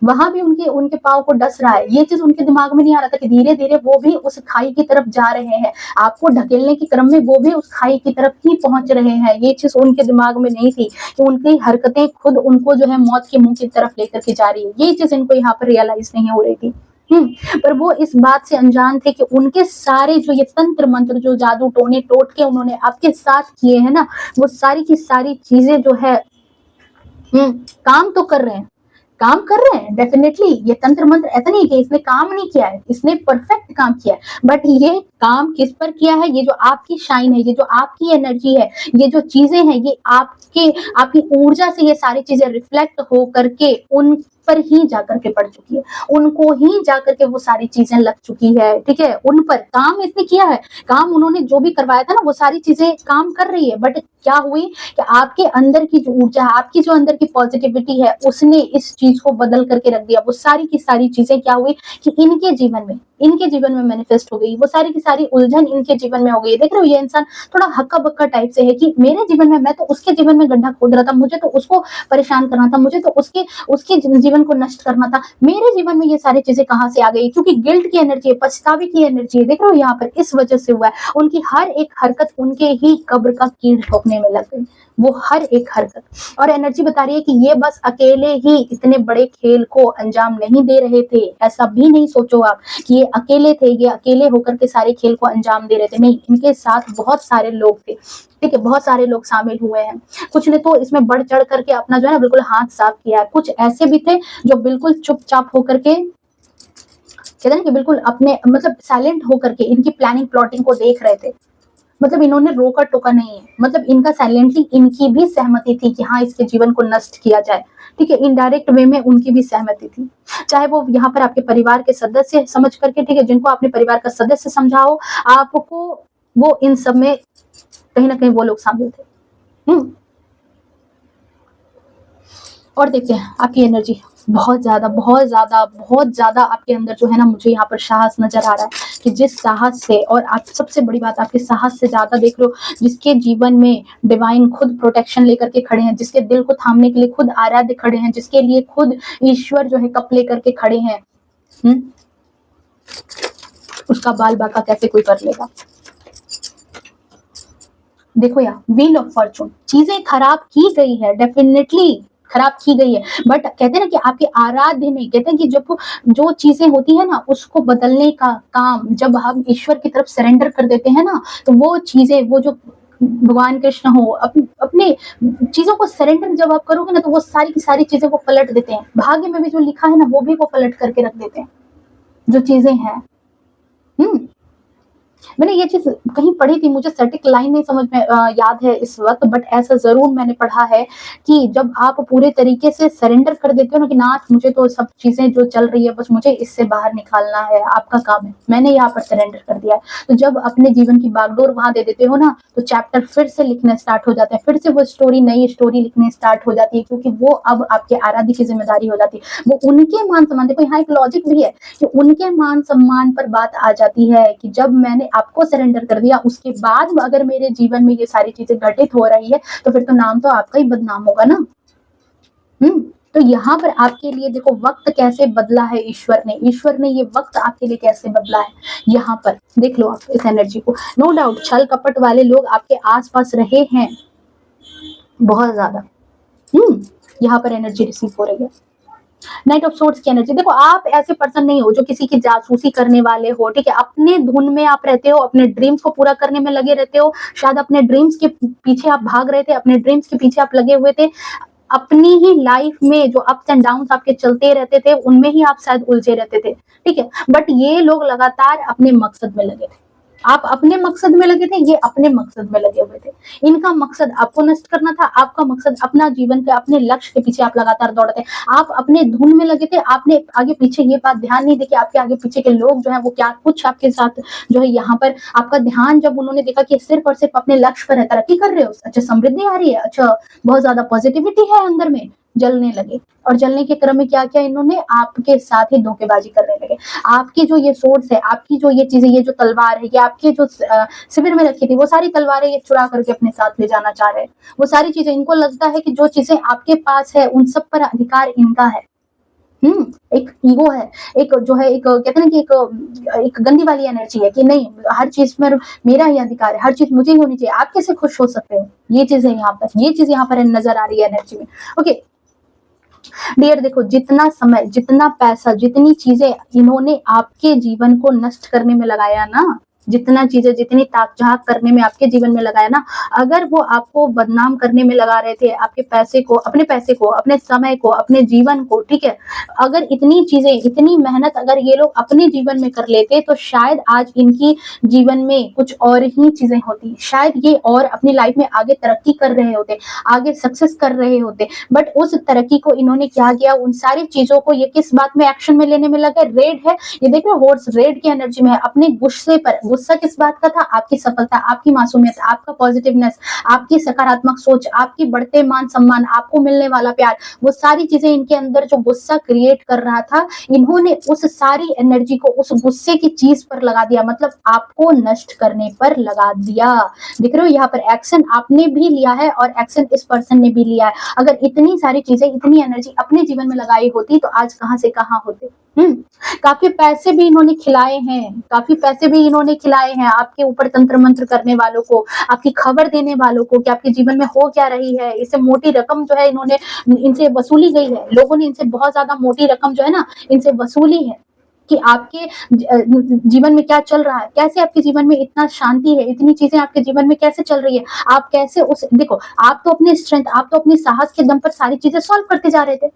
वहां भी उनके पाँव को डस रहा है। ये चीज उनके दिमाग में नहीं आ रहा था कि धीरे धीरे वो भी उस खाई की तरफ जा रहे हैं, आपको ढकेलने के क्रम में वो भी उस खाई की तरफ ही पहुंच रहे हैं। ये चीज उनके दिमाग में नहीं थी कि उनकी हरकतें खुद उनको जो है मौत के मुंह की तरफ लेकर के जा रही है। ये चीज इनको यहाँ पर रियलाइज नहीं हो रही थी। पर वो इस बात से अनजान थे कि उनके सारे जो ये तंत्र मंत्र, जो जादू टोने टोट के उन्होंने आपके साथ किए हैं ना, वो सारी की सारी चीजें जो है काम तो कर रहे हैं, काम कर रहे हैं डेफिनेटली। ये तंत्र मंत्र ऐसा नहीं है कि इसने काम नहीं किया है, इसने परफेक्ट काम किया है, बट ये काम किस पर किया है? ये जो आपकी शाइन है, ये जो आपकी एनर्जी है, ये जो चीजें हैं, ये आपकी ऊर्जा से ये सारी चीजें रिफ्लेक्ट हो करके उन पर ही जाकर के पड़ चुकी है, उनको ही जाकर के वो सारी चीजें लग चुकी है। ठीक है, उन पर काम इसने किया है, काम उन्होंने जो भी करवाया था ना, वो सारी चीजें काम कर रही है। बट क्या हुई कि आपके अंदर की जो ऊर्जा है, आपकी जो अंदर की पॉजिटिविटी है, उसने इस चीज को बदल करके रख दिया। वो सारी की सारी चीजें क्या हुई कि इनके जीवन में मैनिफेस्ट हो गई, वो सारी की सारी उलझन इनके जीवन में हो गई। देख रहे हो, ये इंसान थोड़ा हक्का बक्का टाइप से है कि मेरे जीवन में, मैं तो उसके जीवन में गड्ढा खोद रहा था, मुझे तो उसको परेशान करना था, मुझे तो उसके जीवन को नष्ट करना था, मेरे जीवन में ये सारी चीजें कहां से आ गई? क्योंकि गिल्ट की एनर्जी है, पछतावे की एनर्जी है। देख रहे हो यहाँ पर, इस वजह से हुआ है। उनकी हर एक हरकत उनके ही कब्र का कील ठोकने में लग गई, वो हर एक हरकत। और एनर्जी बता रही है कि ये बस अकेले ही इतने बड़े खेल को अंजाम नहीं दे रहे थे। ऐसा भी नहीं सोचो आप कि ये अकेले थे, ये अकेले होकर के सारे खेल को अंजाम दे रहे थे। नहीं, इनके साथ बहुत सारे लोग थे। ठीक है, बहुत सारे लोग शामिल हुए हैं। कुछ ने तो इसमें बढ़ चढ़ करके अपना जो है ना बिल्कुल हाथ साफ किया है। कुछ ऐसे भी थे जो बिल्कुल चुपचाप होकर के, कहते हैं कि बिल्कुल अपने मतलब साइलेंट होकर के इनकी प्लानिंग प्लॉटिंग को देख रहे थे। मतलब इन्होंने रोका टोका नहीं है, मतलब इनका साइलेंटली इनकी भी सहमति थी कि हाँ, इसके जीवन को नष्ट किया जाए। ठीक है, इनडायरेक्ट वे में उनकी भी सहमति थी, चाहे वो यहाँ पर आपके परिवार के सदस्य समझ करके, ठीक है, जिनको आपने परिवार का सदस्य समझाओ, आपको वो इन सब में कहीं ना कहीं वो लोग शामिल थे। और देखते हैं आपकी एनर्जी बहुत ज्यादा बहुत ज्यादा बहुत ज्यादा आपके अंदर जो है ना, मुझे यहाँ पर साहस नजर आ रहा है कि जिस साहस से, और आप सबसे बड़ी बात आपके साहस से ज्यादा देख लो, जिसके जीवन में डिवाइन खुद प्रोटेक्शन लेकर के खड़े हैं, जिसके दिल को थामने के लिए खुद आराध्य खड़े हैं, जिसके लिए खुद ईश्वर जो है कप लेकर के खड़े हैं, उसका बाल बाका कैसे कोई कर लेगा? देखो यार, व्हील ऑफ फॉर्चून, चीजें खराब की गई है, डेफिनेटली खराब की गई है, बट कहते हैं ना कि आपके आराध्य ने, कहते हैं कि जब जो चीजें होती है ना, उसको बदलने का काम जब हम ईश्वर की तरफ सरेंडर कर देते हैं ना, तो वो चीजें, वो जो भगवान कृष्ण हो, अपने चीजों को सरेंडर जब आप करोगे ना, तो वो सारी की सारी चीजें वो पलट देते हैं। भाग्य में भी जो लिखा है ना, वो भी वो पलट करके रख देते हैं, जो चीजें हैं। मैंने ये चीज कहीं पढ़ी थी, मुझे सटीक लाइन नहीं समझ में याद है इस वक्त, बट ऐसा जरूर मैंने पढ़ा है कि जब आप पूरे तरीके से सरेंडर कर देते हो ना कि नाथ, मुझे तो सब चीजें जो चल रही है, बस मुझे इससे बाहर निकालना है, आपका काम है, मैंने यहाँ पर सरेंडर कर दिया है। तो जब अपने जीवन की बागडोर वहां दे देते हो ना, तो चैप्टर फिर से लिखने स्टार्ट हो जाते हैं, फिर से वो स्टोरी, नई स्टोरी लिखने स्टार्ट हो जाती है, क्योंकि वो अब आपके आराध्य की जिम्मेदारी हो जाती है। वो उनके मान सम्मान, देखो यहाँ एक लॉजिक भी है कि उनके मान सम्मान पर बात आ जाती है कि जब मैंने आपको सरेंडर कर दिया, उसके बाद अगर मेरे जीवन में ये सारी चीजें घटित हो रही है, तो फिर तो नाम तो आपका ही बदनाम होगा ना। तो यहाँ पर आपके लिए देखो वक्त कैसे बदला है ईश्वर ने ये वक्त आपके लिए कैसे बदला है। यहाँ पर देख लो आप इस एनर्जी को। नो डाउट छल कपट वाले लोग आपके आसपास रहे हैं बहुत ज्यादा। यहाँ पर एनर्जी रिसीव हो रही है। नाइट ऑफ सोर्ड्स की एनर्जी, देखो आप ऐसे पर्सन नहीं हो जो किसी की जासूसी करने वाले हो। ठीक है, अपने धुन में आप रहते हो, अपने ड्रीम्स को पूरा करने में लगे रहते हो। शायद अपने ड्रीम्स के पीछे आप भाग रहे थे, अपने ड्रीम्स के पीछे आप लगे हुए थे, अपनी ही लाइफ में जो अप्स एंड डाउन्स आपके चलते रहते थे, उनमें ही आप शायद उलझे रहते थे। ठीक है, बट ये लोग लगातार अपने मकसद में लगे थे। आप अपने मकसद में लगे थे, ये अपने मकसद में लगे हुए थे। इनका मकसद आपको नष्ट करना था, आपका मकसद अपना जीवन के अपने लक्ष्य के पीछे आप लगातार दौड़ते। आप अपने धुन में लगे थे, आपने आगे पीछे ये बात ध्यान नहीं दी कि आपके आगे पीछे के लोग जो है वो क्या कुछ आपके साथ जो है यहाँ पर आपका ध्यान जब उन्होंने देखा कि सिर्फ और सिर्फ अपने लक्ष्य पर है, तरक्की कर रहे हो, अच्छा समृद्धि आ रही है, अच्छा बहुत ज्यादा पॉजिटिविटी है अंदर में, जलने लगे। और जलने के क्रम में क्या किया इन्होंने, आपके साथ ही धोखेबाजी करने लगे। आपकी जो ये सोर्स है, आपकी जो ये चीजें, ये जो तलवार है, ये आपके जो शिविर में रखी थी, वो सारी तलवारें ये चुरा करके अपने साथ ले जाना चाह रहे हैं। वो सारी चीजें, इनको लगता है कि जो चीजें आपके पास है उन सब पर अधिकार इनका है। एक ईगो है, एक जो है, एक कहते हैं ना कि एक गंदी वाली एनर्जी है कि नहीं, हर चीज पर मेरा ही अधिकार है, हर चीज मुझे ही होनी चाहिए, आप कैसे खुश हो सकते हो। ये चीजें यहाँ पर, ये चीज यहाँ पर नजर आ रही है एनर्जी में। ओके डियर, देखो जितना समय, जितना पैसा, जितनी चीजें इन्होंने आपके जीवन को नष्ट करने में लगाया ना, जितना चीजें जितनी ताक झाक करने में आपके जीवन में लगाया ना, अगर वो आपको बदनाम करने में लगा रहे थे, आपके पैसे को, अपने समय को, अपने जीवन को, ठीक है, अगर इतनी चीजें, इतनी मेहनत अगर ये लोग अपने जीवन में कर लेते तो शायद आज इनकी जीवन में कुछ और ही चीजें होती, शायद ये और अपनी लाइफ में आगे तरक्की कर रहे होते, आगे सक्सेस कर रहे होते। बट उस तरक्की को इन्होंने क्या किया, उन सारी चीजों को ये किस बात में एक्शन में लेने में लगा, रेड है, ये देख रहे हो हॉर्स रेड की एनर्जी में है, अपने गुस्से पर। गुस्सा किस बात का था, आपकी सफलता, आपकी मासूमियत, आपका पॉजिटिवनेस, आपकी सकारात्मक सोच, आपकी बढ़ते मान सम्मान, आपको मिलने वाला प्यार, वो सारी चीजें इनके अंदर जो गुस्सा क्रिएट कर रहा था, इन्होंने उस सारी एनर्जी को उस गुस्से की चीज पर लगा दिया, मतलब आपको नष्ट करने पर लगा दिया। दिख रहे हो यहाँ पर एक्शन आपने भी लिया है और एक्शन इस पर्सन ने भी लिया है। अगर इतनी सारी चीजें, इतनी एनर्जी अपने जीवन में लगाई होती तो आज कहां से कहां होते। काफी पैसे भी इन्होंने खिलाए हैं, काफी पैसे भी इन्होंने खिलाए हैं आपके ऊपर तंत्र मंत्र करने वालों को, आपकी खबर देने वालों को कि आपके जीवन में हो क्या रही है। इससे मोटी रकम जो है इन्होंने इनसे वसूली गई है, लोगों ने इनसे बहुत ज्यादा मोटी रकम जो है ना इनसे वसूली है कि आपके जीवन में क्या चल रहा है, कैसे आपके जीवन में इतना शांति है, इतनी चीजें आपके जीवन में कैसे चल रही है, आप कैसे उस देखो, आप तो अपने स्ट्रेंथ, आप तो अपने साहस के दम पर सारी चीजें सॉल्व करते जा रहे थे।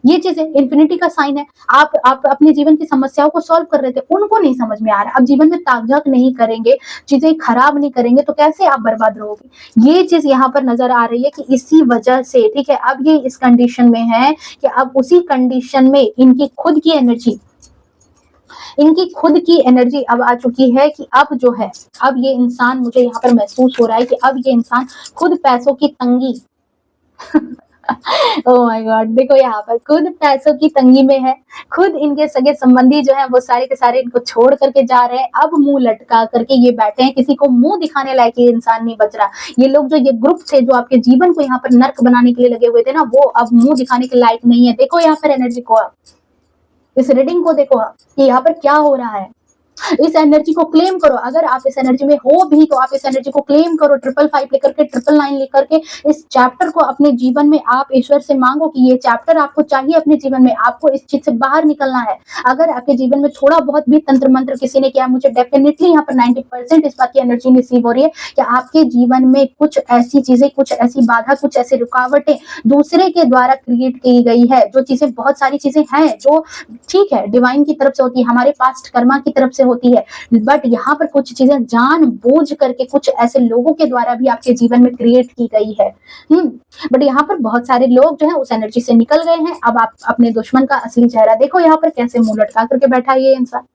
ये चीजें इन्फिनिटी का साइन है, आप अपने जीवन की समस्याओं को सॉल्व कर रहे थे, उनको नहीं समझ में आ रहा। अब जीवन में ताकझाक नहीं करेंगे, चीजें खराब नहीं करेंगे तो कैसे आप बर्बाद रहोगे। ये चीज यहाँ पर नजर आ रही है कि इसी वजह से, ठीक है, अब ये इस कंडीशन में है कि अब उसी कंडीशन में इनकी खुद की एनर्जी अब आ चुकी है कि अब जो है, अब ये इंसान, मुझे यहाँ पर महसूस हो रहा है कि अब ये इंसान खुद पैसों की तंगी ओह माय गॉड, देखो यहाँ पर खुद पैसों की तंगी में है, खुद इनके सगे संबंधी जो है वो सारे के सारे इनको छोड़ करके जा रहे हैं, अब मुंह लटका करके ये बैठे हैं, किसी को मुंह दिखाने लायक ये इंसान नहीं बच रहा। ये लोग जो ये ग्रुप थे जो आपके जीवन को यहाँ पर नर्क बनाने के लिए लगे हुए थे ना, वो अब मुंह दिखाने के लायक नहीं है। देखो यहाँ पर एनर्जी को, आप इस रीडिंग को देखो कि यहाँ पर क्या हो रहा है। इस एनर्जी को क्लेम करो, अगर आप इस एनर्जी में हो भी तो आप इस एनर्जी को क्लेम करो, 555 लेकर के 999 लेकर के इस चैप्टर को अपने जीवन में आप ईश्वर से मांगो कि ये चैप्टर आपको चाहिए अपने जीवन में, आपको इस चीज से बाहर निकलना है। अगर आपके जीवन में थोड़ा बहुत भी तंत्र मंत्र किसी ने किया, मुझे डेफिनेटली यहाँ पर 90% इस बात की एनर्जी रिसीव हो रही है कि आपके जीवन में कुछ ऐसी चीजें, कुछ ऐसी बाधा, कुछ ऐसी रुकावटें दूसरे के द्वारा क्रिएट की गई है। जो चीजें, बहुत सारी चीजें हैं जो ठीक है डिवाइन की तरफ से होती है, हमारे पास्ट कर्मा की तरफ से होती है, बट यहाँ पर कुछ चीजें जानबूझ करके कुछ ऐसे लोगों के द्वारा भी आपके जीवन में क्रिएट की गई है। बट यहाँ पर बहुत सारे लोग जो है उस एनर्जी से निकल गए हैं। अब आप अपने दुश्मन का असली चेहरा देखो, यहाँ पर कैसे मुंह लटका करके बैठा है ये इंसान।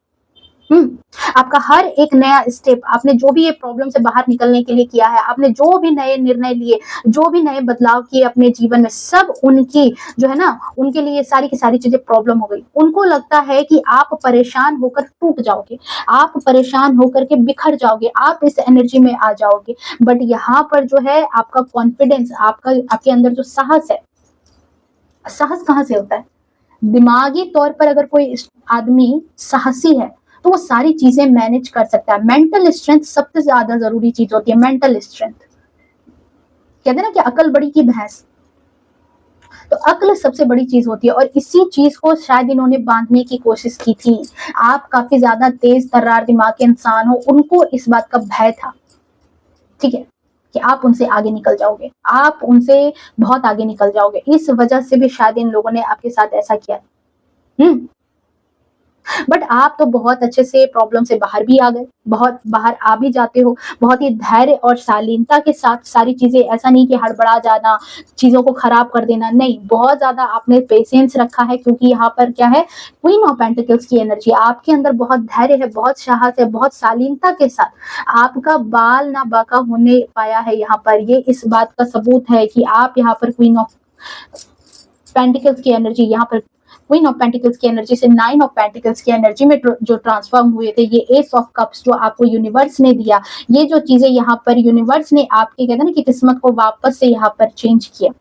आपका हर एक नया स्टेप, आपने जो भी ये प्रॉब्लम से बाहर निकलने के लिए किया है, आपने जो भी नए निर्णय लिए, जो भी नए बदलाव किए अपने जीवन में, सब उनकी जो है ना, उनके लिए सारी की सारी चीजें प्रॉब्लम हो गई। उनको लगता है कि आप परेशान होकर टूट जाओगे, आप परेशान होकर के बिखर जाओगे, आप इस एनर्जी में आ जाओगे। बट यहाँ पर जो है आपका कॉन्फिडेंस, आपके अंदर जो साहस है, साहस कहाँ से होता है? दिमागी तौर पर अगर कोई आदमी साहसी है तो वो सारी चीजें मैनेज कर सकता है। मेंटल स्ट्रेंथ सबसे ज्यादा जरूरी चीज होती है। मेंटल स्ट्रेंथ, कहते हैं ना कि अकल बड़ी की भैंस, तो अक्ल सबसे बड़ी चीज होती है और इसी चीज को शायद इन्होंने बांधने की कोशिश की थी। आप काफी ज्यादा तेज तर्रार दिमाग के इंसान हो, उनको इस बात का भय था, ठीक है, कि आप उनसे आगे निकल जाओगे, आप उनसे बहुत आगे निकल जाओगे। इस वजह से भी शायद इन लोगों ने आपके साथ ऐसा किया। बट आप तो बहुत अच्छे से प्रॉब्लम से बाहर भी आ गए, बहुत बाहर आ भी जाते हो, बहुत ही धैर्य और शालीनता के साथ सारी चीजें, ऐसा नहीं कि हड़बड़ा जाना, चीजों को खराब कर देना, नहीं, बहुत ज्यादा आपने पेशेंस रखा है। क्योंकि यहाँ पर क्या है, क्वीन ऑफ पेंटिकल्स की एनर्जी, आपके अंदर बहुत धैर्य है, बहुत साहस है, बहुत शालीनता के साथ आपका बाल ना बाका होने पाया है। यहाँ पर ये इस बात का सबूत है कि आप यहाँ पर क्वीन ऑफ पेंटिकल्स की एनर्जी, यहाँ पर क्वीन ऑफ पेंटिकल्स की एनर्जी से 9 ऑफ पेंटिकल्स की एनर्जी में जो ट्रांसफॉर्म हुए थे, ये एस ऑफ कप्स जो आपको यूनिवर्स ने दिया, ये जो चीजें यहाँ पर यूनिवर्स ने आपके, कहते हैं ना कि किस्मत को वापस से यहाँ पर चेंज किया।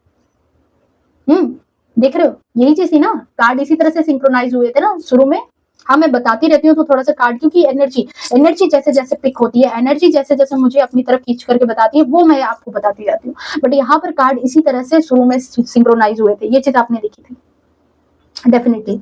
देख रहे हो, यही चीज थी ना, कार्ड इसी तरह से सिंक्रोनाइज हुए थे ना शुरू में। हाँ, मैं बताती रहती हूँ तो थोड़ा सा कार्ड, क्योंकि एनर्जी जैसे जैसे पिक होती है, एनर्जी जैसे जैसे मुझे अपनी तरफ खींच करके बताती है, वो मैं आपको बताती जाती हूँ। बट यहाँ पर कार्ड इसी तरह से शुरू में सिंक्रोनाइज हुए थे, ये चीज आपने देखी थी डेफिनेटली।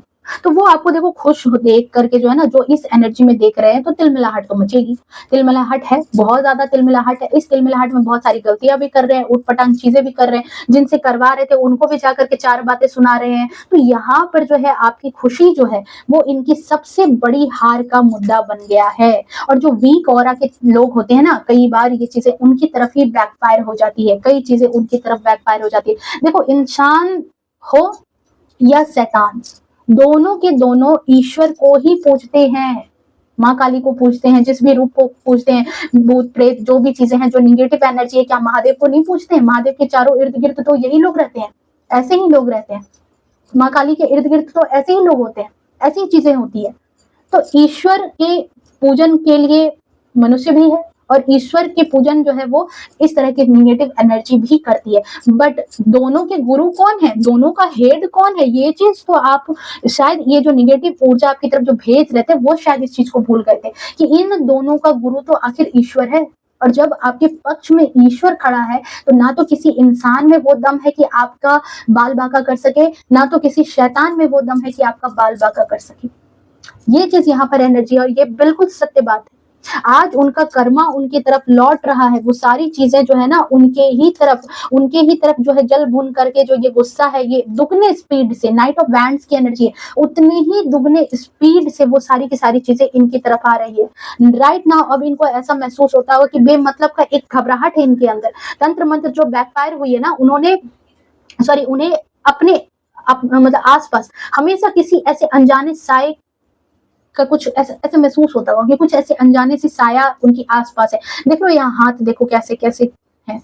तो वो आपको देखो खुश हो देख करके जो है ना, जो इस एनर्जी में देख रहे हैं, तो तिलमिलाहट तो मचेगी। तिलमिलाहट है, बहुत ज्यादा तिलमिलाहट है। इस तिलमिलाहट में बहुत सारी गलतियां भी कर रहे हैं, उटपटांग चीजें भी कर रहे हैं, जिनसे करवा रहे थे उनको भी जाकर के चार बातें सुना रहे हैं। तो यहाँ पर जो है आपकी खुशी जो है वो इनकी सबसे बड़ी हार का मुद्दा बन गया है। और जो वीक ऑरा के लोग होते हैं ना, कई बार ये चीजें उनकी तरफ ही बैकफायर हो जाती है, कई चीजें उनकी तरफ बैकफायर हो जाती है। देखो, इंसान हो या शैतान, दोनों के दोनों ईश्वर को ही पूजते हैं, माँ काली को पूजते हैं, जिस भी रूप को पूजते हैं, भूत प्रेत जो भी चीजें हैं, जो निगेटिव एनर्जी है, क्या महादेव को नहीं पूजते हैं? महादेव के चारों इर्द गिर्द तो यही लोग रहते हैं, ऐसे ही लोग रहते हैं। माँ काली के इर्द गिर्द तो ऐसे ही लोग होते हैं, ऐसी चीजें होती है। तो ईश्वर के पूजन के लिए मनुष्य भी है, और ईश्वर के पूजन जो है वो इस तरह की निगेटिव एनर्जी भी करती है। बट दोनों के गुरु कौन है, दोनों का हेड कौन है, ये चीज तो आप शायद, ये जो निगेटिव ऊर्जा आपकी तरफ जो भेज रहे थे, वो शायद इस चीज को भूल गए थे कि इन दोनों का गुरु तो आखिर ईश्वर है। और जब आपके पक्ष में ईश्वर खड़ा है, तो ना तो किसी इंसान में वो दम है कि आपका बाल बांका कर सके, ना तो किसी शैतान में वो दम है कि आपका बाल बांका कर सके। ये चीज यहाँ पर एनर्जी है, और ये बिल्कुल सत्य बात है। आज उनका कर्मा उनकी तरफ लौट रहा है, वो सारी चीजें जो है ना उनके ही तरफ जो है जल भून करके, जो ये गुस्सा है, ये दुगने स्पीड से, नाइट ऑफ वैंड्स की एनर्जी है, उतने ही दुगने स्पीड से वो सारी की सारी चीजें इनकी तरफ आ रही है राइट नाउ। अब इनको ऐसा महसूस होता होगा कि बेमतलब का एक घबराहट है इनके अंदर। तंत्र मंत्र जो बैकफायर हुई है ना, उन्हें अपने मतलब आसपास हमेशा किसी ऐसे अनजाने साय का कुछ ऐसे महसूस होता होगा कि कुछ ऐसे अनजाने सी साया उनकी आसपास है। देख लो यहाँ हाथ देखो कैसे कैसे है,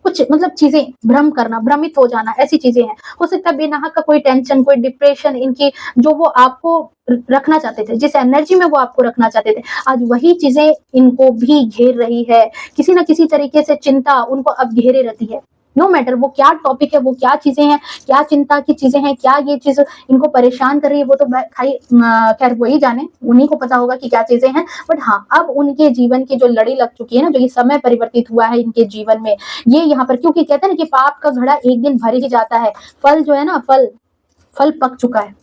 कुछ मतलब चीजें भ्रम करना, भ्रमित हो जाना, ऐसी चीजें हैं। हो सकता है बेनाहक का कोई टेंशन, कोई डिप्रेशन इनकी, जो वो आपको रखना चाहते थे, जिस एनर्जी में वो आपको रखना चाहते थे, आज वही चीजें इनको भी घेर रही है। किसी ना किसी तरीके से चिंता उनको अब घेरे रहती है। नो मैटर वो क्या टॉपिक है, वो क्या चीजें हैं, क्या चिंता की चीजें हैं, क्या ये चीज इनको परेशान कर रही है, वो तो खैर वही जाने, उन्हीं को पता होगा कि क्या चीजें हैं। बट हाँ, अब उनके जीवन की जो लड़ी लग चुकी है ना, जो ये समय परिवर्तित हुआ है इनके जीवन में, ये यहाँ पर, क्योंकि कहते हैं ना कि पाप का घड़ा एक दिन भर ही जाता है। फल जो है ना, फल पक चुका है,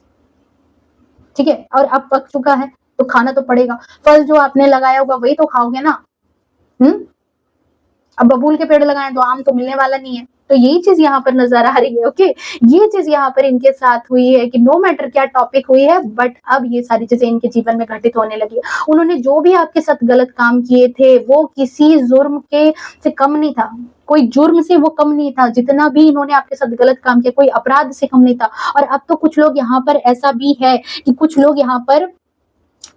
ठीक है, और अब पक चुका है तो खाना तो पड़ेगा। फल जो आपने लगाया होगा वही तो खाओगे ना। अब बबूल के पेड़ लगाए तो आम तो मिलने वाला नहीं है। तो यही चीज यहाँ पर नजर आ रही है। ओके, ये चीज यहाँ पर इनके साथ हुई है कि नो मैटर क्या टॉपिक हुई है, बट अब ये सारी चीजें इनके जीवन में घटित होने लगी है। उन्होंने जो भी आपके साथ गलत काम किए थे, वो किसी जुर्म के से कम नहीं था, कोई जुर्म से वो कम नहीं था। जितना भी इन्होंने आपके साथ गलत काम किया, कोई अपराध से कम नहीं था। और अब तो कुछ लोग यहाँ पर ऐसा भी है कि कुछ लोग यहाँ पर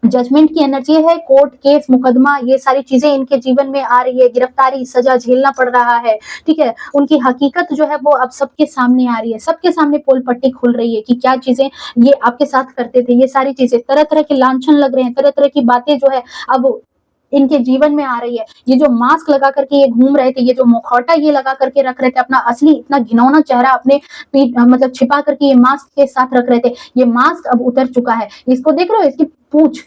जजमेंट की एनर्जी है, कोर्ट केस मुकदमा, ये सारी चीजें इनके जीवन में आ रही है, गिरफ्तारी सजा झेलना पड़ रहा है, ठीक है। उनकी हकीकत जो है वो अब सबके सामने आ रही है, सबके सामने पोल पट्टी खुल रही है कि क्या चीजें ये आपके साथ करते थे। ये सारी चीजें, तरह तरह के लांछन लग रहे हैं, तरह तरह की बातें जो है अब इनके जीवन में आ रही है। ये जो मास्क लगा करके ये घूम रहे थे, ये जो मुखौटा ये लगा करके रख रहे थे, अपना असली इतना घिनौना चेहरा अपने पीठ मतलब छिपा करके ये मास्क के साथ रख रहे थे, ये मास्क अब उतर चुका है। इसको देख रहे हो, इसकी पूंछ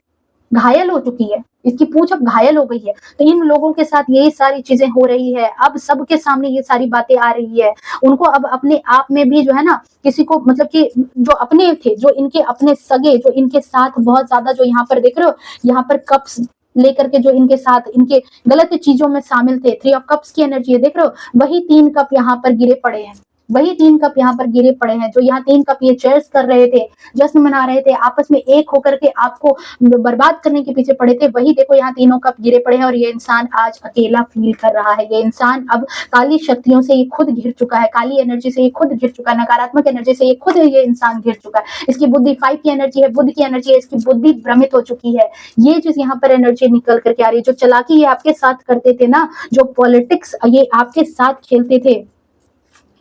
घायल हो चुकी है, इसकी पूंछ अब घायल हो गई है। तो इन लोगों के साथ यही सारी चीजें हो रही है, अब सबके सामने ये सारी बातें आ रही है। उनको अब अपने आप में भी जो है ना, किसी को मतलब कि जो अपने थे, जो इनके अपने सगे, जो इनके साथ बहुत ज्यादा, जो यहाँ पर देख रहे हो, यहाँ पर कप्स लेकर के जो इनके साथ इनके गलत चीजों में शामिल थे, 3 ऑफ कप्स की एनर्जी है, देख रहे हो, वही 3 कप यहाँ पर गिरे पड़े हैं, वही 3 कप यहाँ पर गिरे पड़े हैं। जो यहाँ 3 कप ये चेयर्स कर रहे थे, जश्न मना रहे थे, आपस में एक होकर के आपको बर्बाद करने के पीछे पड़े थे, वही देखो यहाँ तीनों कप गिरे पड़े हैं। और ये इंसान आज अकेला फील कर रहा है। ये इंसान अब काली शक्तियों से ये खुद घिर चुका है, काली एनर्जी से ये खुद घिर चुका है, नकारात्मक एनर्जी से ये खुद ये इंसान घिर चुका है। इसकी बुद्धि 5 की एनर्जी है, बुद्ध की एनर्जी है, इसकी बुद्धि भ्रमित हो चुकी है। ये चीज यहाँ पर एनर्जी निकल करके आ रही है। जो चालाकी ये आपके साथ करते थे ना, जो पॉलिटिक्स ये आपके साथ खेलते थे,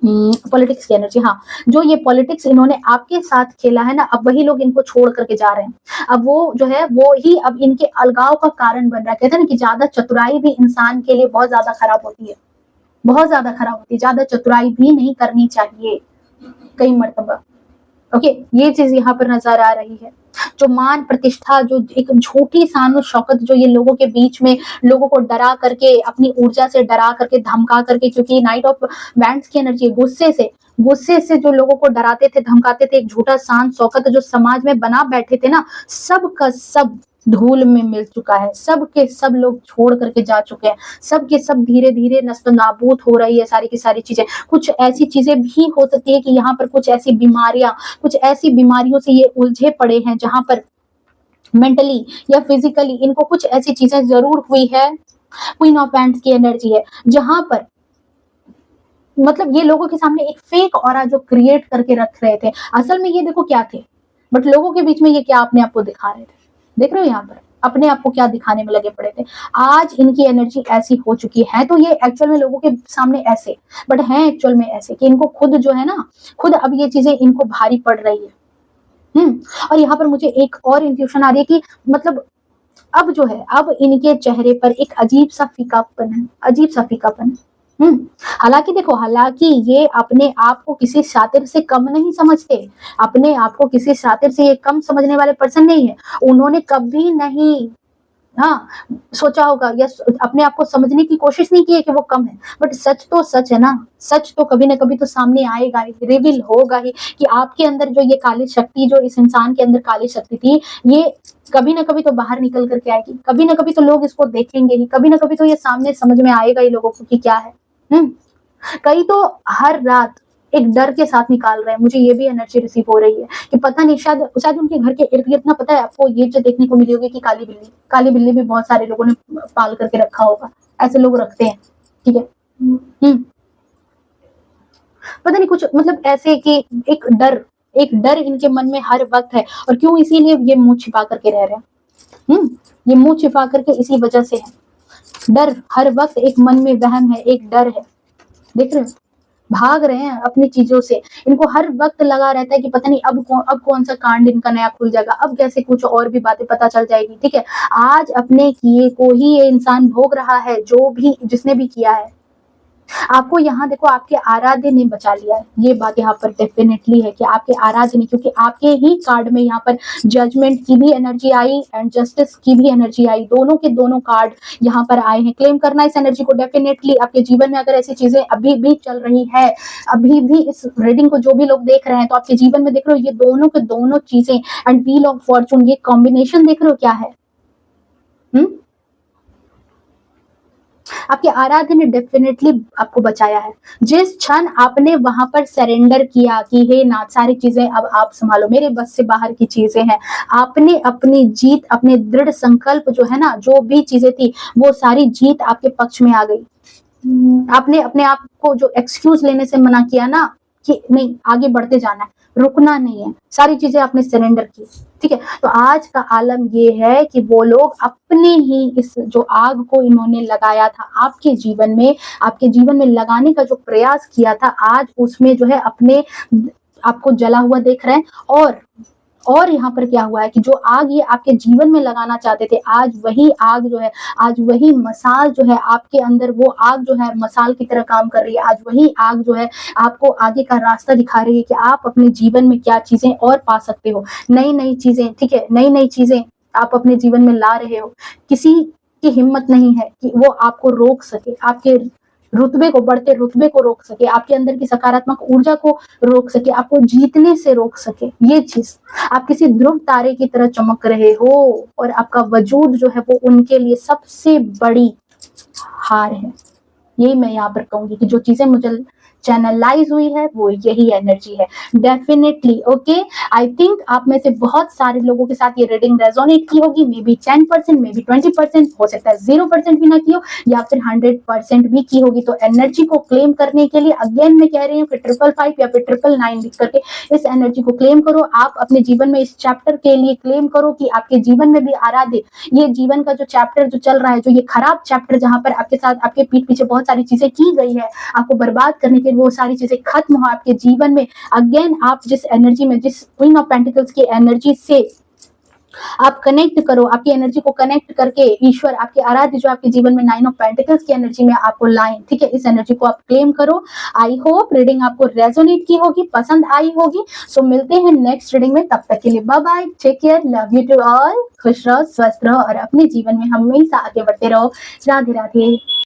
पॉलिटिक्स की एनर्जी, हाँ, जो ये पॉलिटिक्स इन्होंने आपके साथ खेला है ना, अब वही लोग इनको छोड़ करके जा रहे हैं। अब वो जो है वो ही अब इनके अलगाव का कारण बन रहा है। कहते हैं ना कि ज्यादा चतुराई भी इंसान के लिए बहुत ज्यादा खराब होती है, बहुत ज्यादा खराब होती है। ज्यादा चतुराई भी नहीं करनी चाहिए कई मर्तबा। ओके, ये चीज यहाँ पर नजर आ रही है। जो मान प्रतिष्ठा, जो एक झूठी शान शौकत, जो ये लोगों के बीच में लोगों को डरा करके, अपनी ऊर्जा से डरा करके, धमका करके, क्योंकि नाइट ऑफ वैंड्स की एनर्जी, गुस्से से गुस्से से जो लोगों को डराते थे, धमकाते थे, एक झूठा शान शौकत जो समाज में बना बैठे थे ना, सब का सब धूल में मिल चुका है। सब के सब लोग छोड़ करके जा चुके हैं। सब के सब धीरे-धीरे नस्त-नाबूद हो रही है सारी की सारी चीज़ें। कुछ ऐसी चीज़ें भी हो सकती है कि यहाँ पर कुछ ऐसी बीमारियाँ, कुछ ऐसी बीमारियों से ये उलझे पड़े हैं जहाँ पर मेंटली या फिजिकली इनको कुछ ऐसी चीज़ें ज़रूर हुई है। क्वीन ऑफ वैंड्स की एनर्जी है, जहाँ पर मतलब ये लोगों के सामने एक फेक ऑरा जो क्रिएट करके रख रहे थे, असल में ये देखो क्या थे, बट लोगों के बीच में ये क्या अपने आप को दिखा रहे थे। देख रहे हो यहाँ पर अपने आप को क्या दिखाने में लगे पड़े थे। आज इनकी एनर्जी ऐसी हो चुकी है, तो ये एक्चुअल में लोगों के सामने ऐसे, बट हैं एक्चुअल में ऐसे कि इनको खुद जो है ना, खुद अब ये चीजें इनको भारी पड़ रही है। और यहाँ पर मुझे एक और इंट्यूशन आ रही है कि मतलब अब जो है, अब इनके चेहरे पर एक अजीब सा फीकापन है, अजीब सा फीकापन। हालांकि देखो, हालांकि ये अपने आप को किसी शातिर से कम नहीं समझते, अपने आप को किसी शातिर से ये कम समझने वाले पर्सन नहीं है। उन्होंने कभी नहीं हाँ सोचा होगा या अपने आप को समझने की कोशिश नहीं की है कि वो कम है, बट सच तो सच है ना, सच तो कभी ना कभी तो सामने आएगा ही, रिवील होगा ही कि आपके अंदर जो ये काली शक्ति, जो इस इंसान के अंदर काली शक्ति थी, ये कभी ना कभी तो बाहर निकल करके आएगी। कभी ना कभी तो लोग इसको देखेंगे ही, कभी ना कभी तो ये सामने समझ में आएगा ही लोगों को कि क्या है। कई तो हर रात एक डर के साथ निकाल रहे हैं। मुझे ये भी एनर्जी रिसीव हो रही है कि पता नहीं, शायद शायद उनके घर के इर्द गिर्द ना, पता है आपको ये जो देखने को मिली होगी कि काली बिल्ली भी बहुत सारे लोगों ने पाल करके रखा होगा। ऐसे लोग रखते हैं, ठीक है। पता नहीं कुछ मतलब ऐसे कि एक डर इनके मन में हर वक्त है, और क्यों, इसीलिए ये मुंह छिपा करके रह रहे हैं। ये मुंह छिपा करके इसी वजह से है। डर हर वक्त एक मन में वहम है, एक डर है। देख रहे हो, भाग रहे हैं अपनी चीजों से। इनको हर वक्त लगा रहता है कि पता नहीं अब कौन सा कांड इनका नया खुल जाएगा, अब कैसे कुछ और भी बातें पता चल जाएगी। ठीक है, आज अपने किए को ही ये इंसान भोग रहा है, जो भी जिसने भी किया है। आपको यहाँ देखो, आपके आराध्य ने बचा लिया है। ये बात यहाँ पर डेफिनेटली है कि आपके आराध्य ने, क्योंकि आपके ही कार्ड में यहाँ पर जजमेंट की भी एनर्जी आई एंड जस्टिस की भी एनर्जी आई। दोनों के दोनों कार्ड यहाँ पर आए हैं। क्लेम करना इस एनर्जी को डेफिनेटली। आपके जीवन में अगर ऐसी चीजें अभी भी चल रही है, अभी भी इस रीडिंग को जो भी लोग देख रहे हैं, तो आपके जीवन में देख रहे हो ये दोनों के दोनों चीजें एंड व्हील ऑफ फॉर्चून, ये कॉम्बिनेशन देख रहे हो क्या है। आपके आराध्य ने डेफिनेटली आपको बचाया है। जिस क्षण आपने वहां पर सरेंडर किया कि हे नाथ, सारी चीजें अब आप संभालो, मेरे बस से बाहर की चीजें हैं, आपने अपनी जीत, अपने दृढ़ संकल्प जो है ना, जो भी चीजें थी वो सारी जीत आपके पक्ष में आ गई। आपने अपने आप को जो एक्सक्यूज लेने से मना किया ना कि नहीं आगे बढ़ते जाना है, रुकना नहीं है, सारी चीजें आपने सरेंडर की। ठीक है, तो आज का आलम ये है कि वो लोग अपने ही इस जो आग को इन्होंने लगाया था आपके जीवन में लगाने का जो प्रयास किया था, आज उसमें जो है अपने आपको जला हुआ देख रहे हैं। और यहाँ पर क्या हुआ है कि जो आग ये आपके जीवन में लगाना चाहते थे, आज वही आग जो है, आज वही मसाल जो है आपके अंदर, वो आग जो है मसाल की तरह काम कर रही है। आज वही आग जो है आपको आगे का रास्ता दिखा रही है कि आप अपने जीवन में क्या चीजें और पा सकते हो, नई नई चीजें। ठीक है, नई नई चीजें आप अपने जीवन में ला रहे हो। किसी की हिम्मत नहीं है कि वो आपको रोक सके, आपके बढ़ते रुतबे को रोक सके, आपके अंदर की सकारात्मक ऊर्जा को रोक सके, आपको जीतने से रोक सके। ये चीज, आप किसी ध्रुव तारे की तरह चमक रहे हो और आपका वजूद जो है वो उनके लिए सबसे बड़ी हार है। यही मैं यहाँ पर कहूंगी कि जो चीजें मुझे चैनलाइज हुई है वो यही एनर्जी है डेफिनेटली। ओके, आई थिंक आप में से बहुत सारे लोगों के साथ ये रीडिंग रेजोनेट की होगी। मे बी 10%, मे बी 20%, हो सकता है 0% भी ना की हो, या फिर 100% भी की होगी। तो एनर्जी को क्लेम करने के लिए अगेन मैं कह रही हूँ कि 555 या फिर 999 लिख करके इस एनर्जी को क्लेम करो। आप अपने जीवन में इस चैप्टर के लिए क्लेम करो कि आपके जीवन में भी आराध्य, ये जीवन का जो चैप्टर जो चल रहा है, जो ये खराब चैप्टर जहां पर आपके साथ आपके पीठ पीछे बहुत सारी चीजें की गई है आपको बर्बाद करने के, वो सारी चीजें खत्म हो आपके जीवन में। अगेन आप जिस एनर्जी में, जिस क्वीन ऑफ पेंटिकल्स की एनर्जी से आप कनेक्ट करो, आपकी एनर्जी को कनेक्ट करके ईश्वर, आपके आराध्य जो आपके जीवन में 9 ऑफ पेंटिकल्स की एनर्जी में आपको लाएं। ठीक है, इस एनर्जी को आप क्लेम करो। आई होप रीडिंग आपको रेजोनेट की होगी, पसंद आई होगी। सो मिलते हैं नेक्स्ट रीडिंग में, तब तक के लिए bye bye, take care, love you to all. खुश रहो, स्वस्थ रहो और अपने जीवन में हमेशा आगे बढ़ते रहो। राधे राधे।